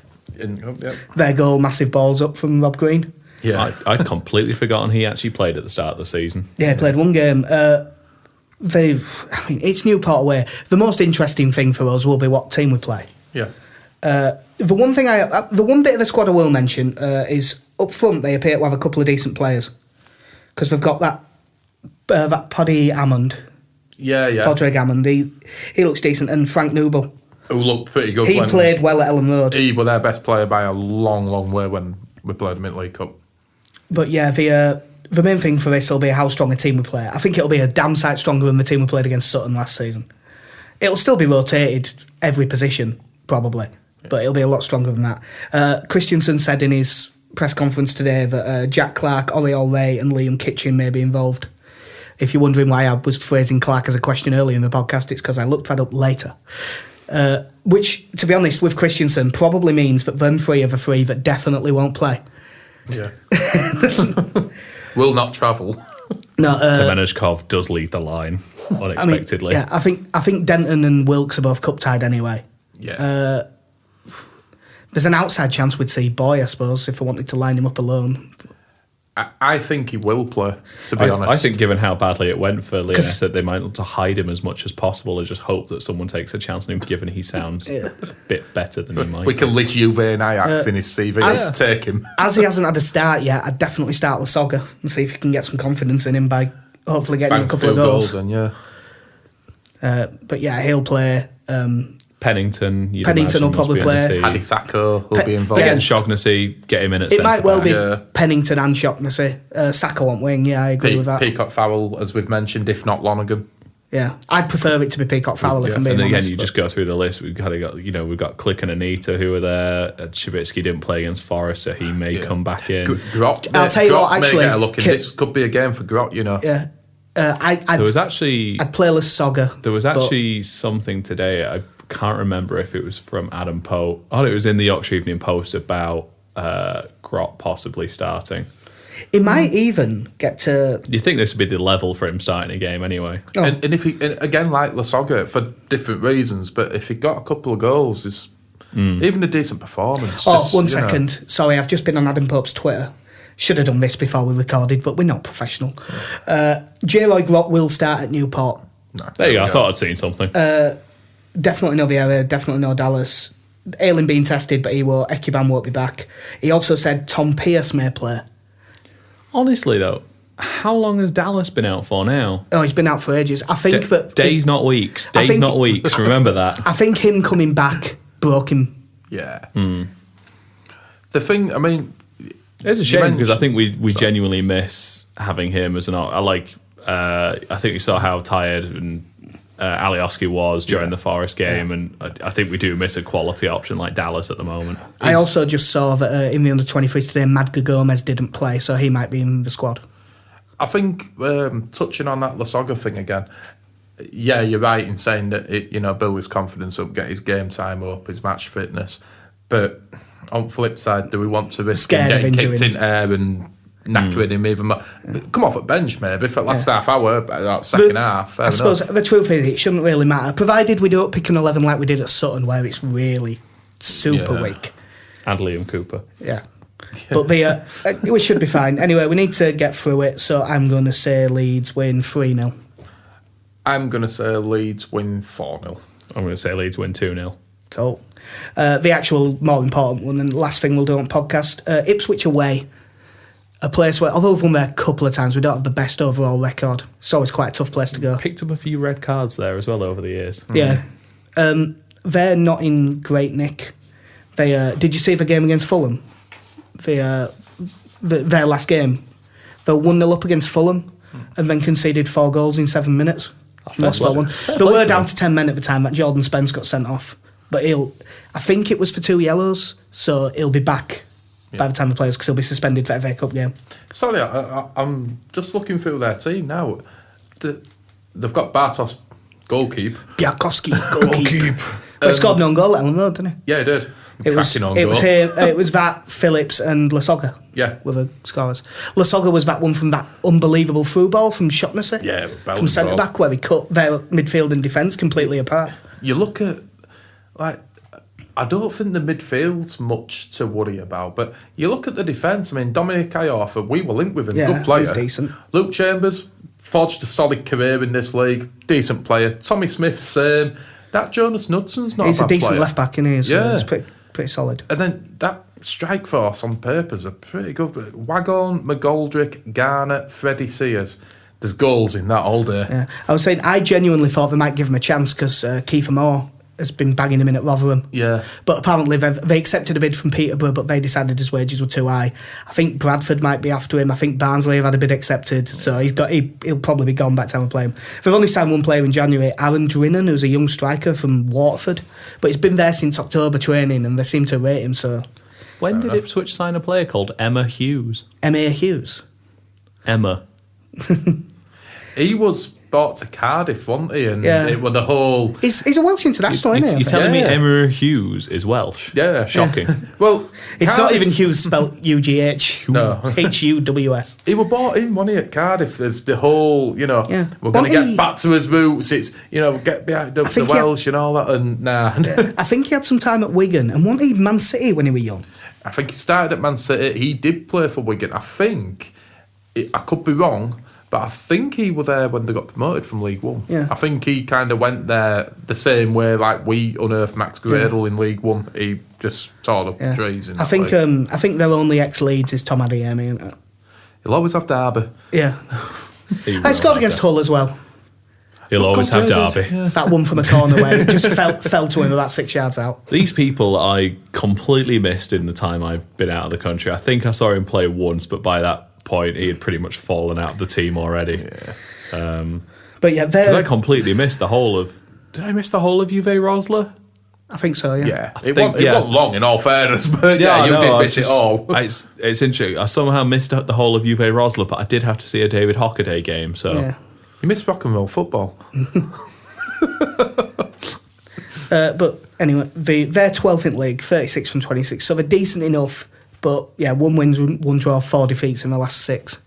Their goal, massive balls up from Rob Green. Yeah, I'd completely forgotten he actually played at the start of the season. Yeah, he played 1 game. It's Newport away. The most interesting thing for us will be what team we play. Yeah. The one bit of the squad I will mention is up front. They appear to have a couple of decent players because they've got that Paddy Hammond. Yeah. Podrick Hammond. He looks decent, and Frank Noble, who looked pretty good. He played well at Ellen Road. He was their best player by a long, long way when we played them in League Cup. But yeah, the main thing for this will be how strong a team we play. I think it'll be a damn sight stronger than the team we played against Sutton last season. It'll still be rotated every position, probably, but it'll be a lot stronger than that. Christensen said in his press conference today that Jack Clark, Oriol Ray and Liam Kitchen may be involved. If you're wondering why I was phrasing Clark as a question earlier in the podcast, it's because I looked that up later. Which, to be honest, with Christensen, probably means that them 3 are the 3 that definitely won't play. Yeah. Will not travel. No, Temeneshkov does lead the line unexpectedly. I think Denton and Wilkes are both cup tied anyway. Yeah. There's an outside chance we'd see Boy, I suppose, if I wanted to line him up alone. I think he will play, to be honest. I think given how badly it went for Leeds, that they might want to hide him as much as possible and just hope that someone takes a chance on him, given he sounds a bit better than he might. We can list Juve and Ajax in his CV. Take him. As he hasn't had a start yet, I'd definitely start Lasogga and see if you can get some confidence in him by hopefully getting him a couple of goals. But yeah, he'll play. Pennington will probably play. Paddy Sacco will be involved. Again, Shaughnessy, get him in at centre back. It might well be Pennington and Shaughnessy. Sacco on wing, yeah, I agree with that. Peacock Farrell, as we've mentioned, if not Lonergan. Yeah, I'd prefer it to be Peacock Farrell if I'm being honest. And again, you just go through the list. We've got Click and Anita who are there. Chibitsky didn't play against Forest, so he may come back in. I'll tell you what, actually, get a look in. This could be a game for Grot, you know. Yeah. I'd play Lasogga. There was actually something today. I can't remember if it was from Adam Poe. Oh, it was in the Yorkshire Evening Post about Grot possibly starting. It might even get to... You think this would be the level for him starting a game anyway? Oh. And if he, again, like Lasogga, for different reasons, but if he got a couple of goals, it's even a decent performance. One second. Sorry, I've just been on Adam Pope's Twitter. Should have done this before we recorded, but we're not professional. J-Roy Grot will start at Newport. No, there you go. I thought I'd seen something. Definitely no Vieira, definitely no Dallas. Ayling being tested, but Ekuban won't be back. He also said Tom Pearce may play. Honestly, though, how long has Dallas been out for now? Oh, he's been out for ages. I think that... Days, not weeks. Days, not weeks. Remember that. I think him coming back broke him. Yeah. The thing, I mean... It's a shame because I think we genuinely miss having him as an... I think we saw how tired and Alioski was during the Forest game, and I think we do miss a quality option like Dallas at the moment. I also just saw that in the under-23s today, Madga Gomez didn't play, so he might be in the squad. I think, touching on that Lasogga thing again, yeah, you're right in saying that build his confidence up, get his game time up, his match fitness, but on the flip side, do we want to risk him getting kicked in air and knackering him even more? Come off at bench maybe for the last half hour, second half. I suppose the truth is it shouldn't really matter, provided we don't pick an 11 like we did at Sutton, where it's really super weak. And Liam Cooper. Yeah. But we should be fine. Anyway, we need to get through it, so I'm going to say Leeds win 3-0. I'm going to say Leeds win 4-0. I'm going to say Leeds win 2-0. Cool. The actual more important one, and the last thing we'll do on podcast, Ipswich away. A place where, although we've won there a couple of times, we don't have the best overall record. It's always quite a tough place to go. Picked up a few red cards there as well over the years. Yeah. They're not in great nick. Did you see the game against Fulham? Their last game. They're 1-0 up against Fulham. and then conceded 4 goals in 7 minutes. Lost that one. Fair They play were to down him. to 10 men at the time that Jordan Spence got sent off. But I think it was for 2 yellows, so he'll be back by the time he plays because he'll be suspended for FA Cup game. Sorry, I'm just looking through their team now. They've got Bartos, goalkeeper. Biakowski, goalkeeper. Well, he scored an own goal at Ellen Road, didn't he? Yeah, he did. It was that Phillips and Lasogga. Yeah. Were the scorers. Lasogga was that one from that unbelievable through ball from Shotnessy. Yeah, from centre back where he cut their midfield and defence completely apart. You look at, I don't think the midfield's much to worry about, but you look at the defence. I mean, Dominic Iorfa, we were linked with him, good player. He's decent. Luke Chambers forged a solid career in this league, decent player. Tommy Smith, same. That Jonas Knudson's not. He's a a bad decent player. left back, isn't he? So Yeah. he's pretty solid. And then that strike force on papers are pretty good. Waghorn, McGoldrick, Garner, Freddie Sears. There's goals in that all day. Yeah. I was saying, I genuinely thought they might give him a chance because Kiefer Moore has been banging him in at Rotherham. Yeah. But apparently they accepted a bid from Peterborough, but they decided his wages were too high. I think Bradford might be after him. I think Barnsley have had a bid accepted, so he'll probably be gone by the time we play him. They've only signed one player in January, Aaron Drinan, who's a young striker from Waterford, but he's been there since October training, and they seem to rate him. So When did Ipswich sign a player called Emma Hughes? Emma Hughes. Emma. He was bought to Cardiff, wasn't he? And Yeah. it was the whole... He's a Welsh international, isn't he? You're telling me Yeah. Emma Hughes is Welsh? Yeah. Shocking. Well, It's not Cardiff- even Hughes spelled UGH. No. HUWS. He was bought in, wasn't he, at Cardiff? There's the whole, Yeah. we're going to Well, get back to his roots. It's, get behind the think he had- Welsh and all that. And nah. I think he had some time at Wigan and wasn't he Man City when he was young? I think he started at Man City. He did play for Wigan. I think, I could be wrong, but I think he was there when they got promoted from League One. Yeah. I think he kind of went there the same way like we unearthed Max Gradle in League One. He just tore up Yeah. trees. In I think that league. I think their only ex-Leeds is Tom Adeyemi, isn't it? He'll always have Derby. Yeah. He I will scored have against that. Hull as well. He'll always have Conceded, Derby. yeah. That one from a corner where it just fell to him about 6 yards out. These people I completely missed in the time I've been out of the country. I think I saw him play once, but by that point he had pretty much fallen out of the team already. But yeah, 'Cause I completely missed the whole of... Did I miss the whole of Juve Rosler? I think so, yeah. Yeah, it think- wasn't long in all fairness, but yeah, you did miss it all. It's interesting. I somehow missed the whole of Juve Rosler, but I did have to see a David Hockaday game, so... Yeah. You missed rock and roll football. But anyway, they're 12th in the league, 36 from 26, so they're decent enough. But yeah, 1 win, 1 draw, 4 defeats in the last 6.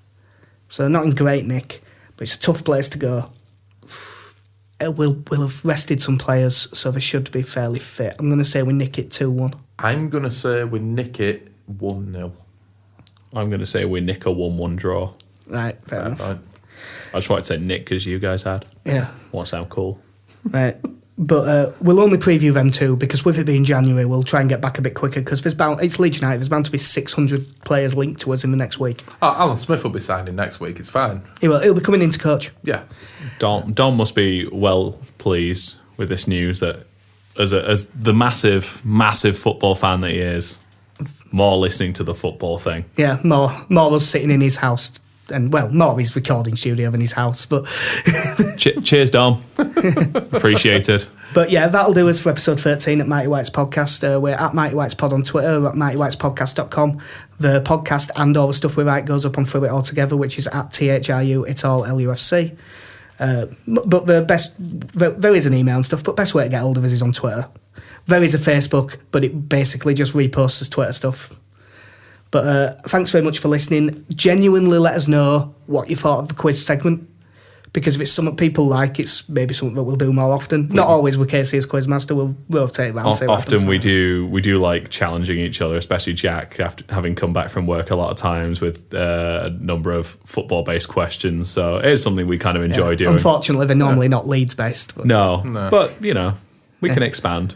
So not in great nick, but it's a tough place to go. We'll have rested some players, so they should be fairly fit. I'm going to say we nick it 2-1. I'm going to say we nick it 1-0. I'm going to say we nick a 1-1 draw. Right, fair enough. Right. I just wanted to say nick because you guys had. Yeah, Want to sound cool. right. But we'll only preview them too, because with it being January, we'll try and get back a bit quicker, because it's Leeds United, there's bound to be 600 players linked to us in the next week. Oh, Alan Smith will be signing next week. It's fine. He'll be coming in to coach. Yeah. Dom must be well pleased with this news that as the massive football fan that he is, more listening to the football thing. Yeah, more us sitting in his house, and well, more his recording studio than his house. But Cheers, Dom. Appreciated. but yeah, that'll do us for episode 13 at Mighty Whites Podcast. We're at Mighty Whites Pod on Twitter, at mightywhitespodcast.com. The podcast and all the stuff we write goes up on Through It All Together, which is at THRU, it's all LUFC. But there is an email and stuff, but best way to get hold of us is on Twitter. There is a Facebook, but it basically just reposts as Twitter stuff. But thanks very much for listening. Genuinely let us know what you thought of the quiz segment, because if it's something people like, it's maybe something that we'll do more often. Not always with Casey as Quizmaster, we'll rotate around. and see what Often happens. we do like challenging each other, especially Jack, after having come back from work a lot of times with a number of football-based questions. So it is something we kind of enjoy doing. Unfortunately, they're normally not Leeds-based. But. No, but, we can expand.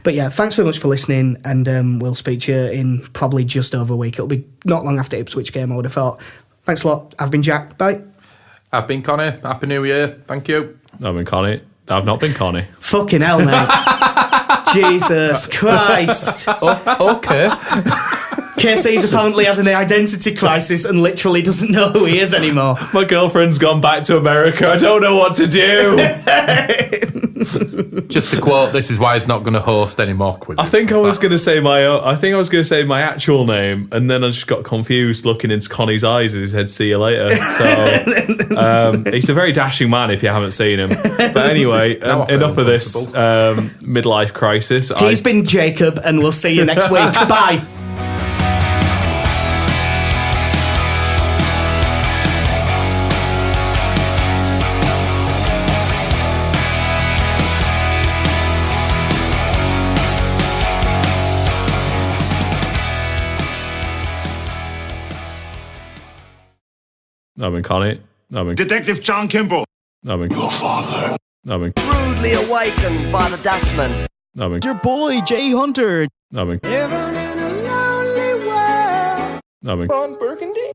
But yeah, thanks very much for listening, and we'll speak to you in probably just over a week. It'll be not long after Ipswich game, I would have thought. Thanks a lot. I've been Jack. Bye. I've been Connie. Happy New Year. Thank you. I've been Connie. I've not been Connie. Fucking hell, mate. Jesus Christ. Okay. KC's apparently had an identity crisis and literally doesn't know who he is anymore. My girlfriend's gone back to America. I don't know what to do. Just to quote, this is why he's not going to host any more quizzes. I think I was going to say my actual name, and then I just got confused looking into Connie's eyes as he said, "See you later." So he's a very dashing man if you haven't seen him. But anyway, enough of this midlife crisis. He's been Jacob, and we'll see you next week. Bye. I've been Connie. Detective John Kimball. Your father. Rudely awakened by the dustman. Your boy, Jay Hunter. Living in a lonely world. Ron Burgundy.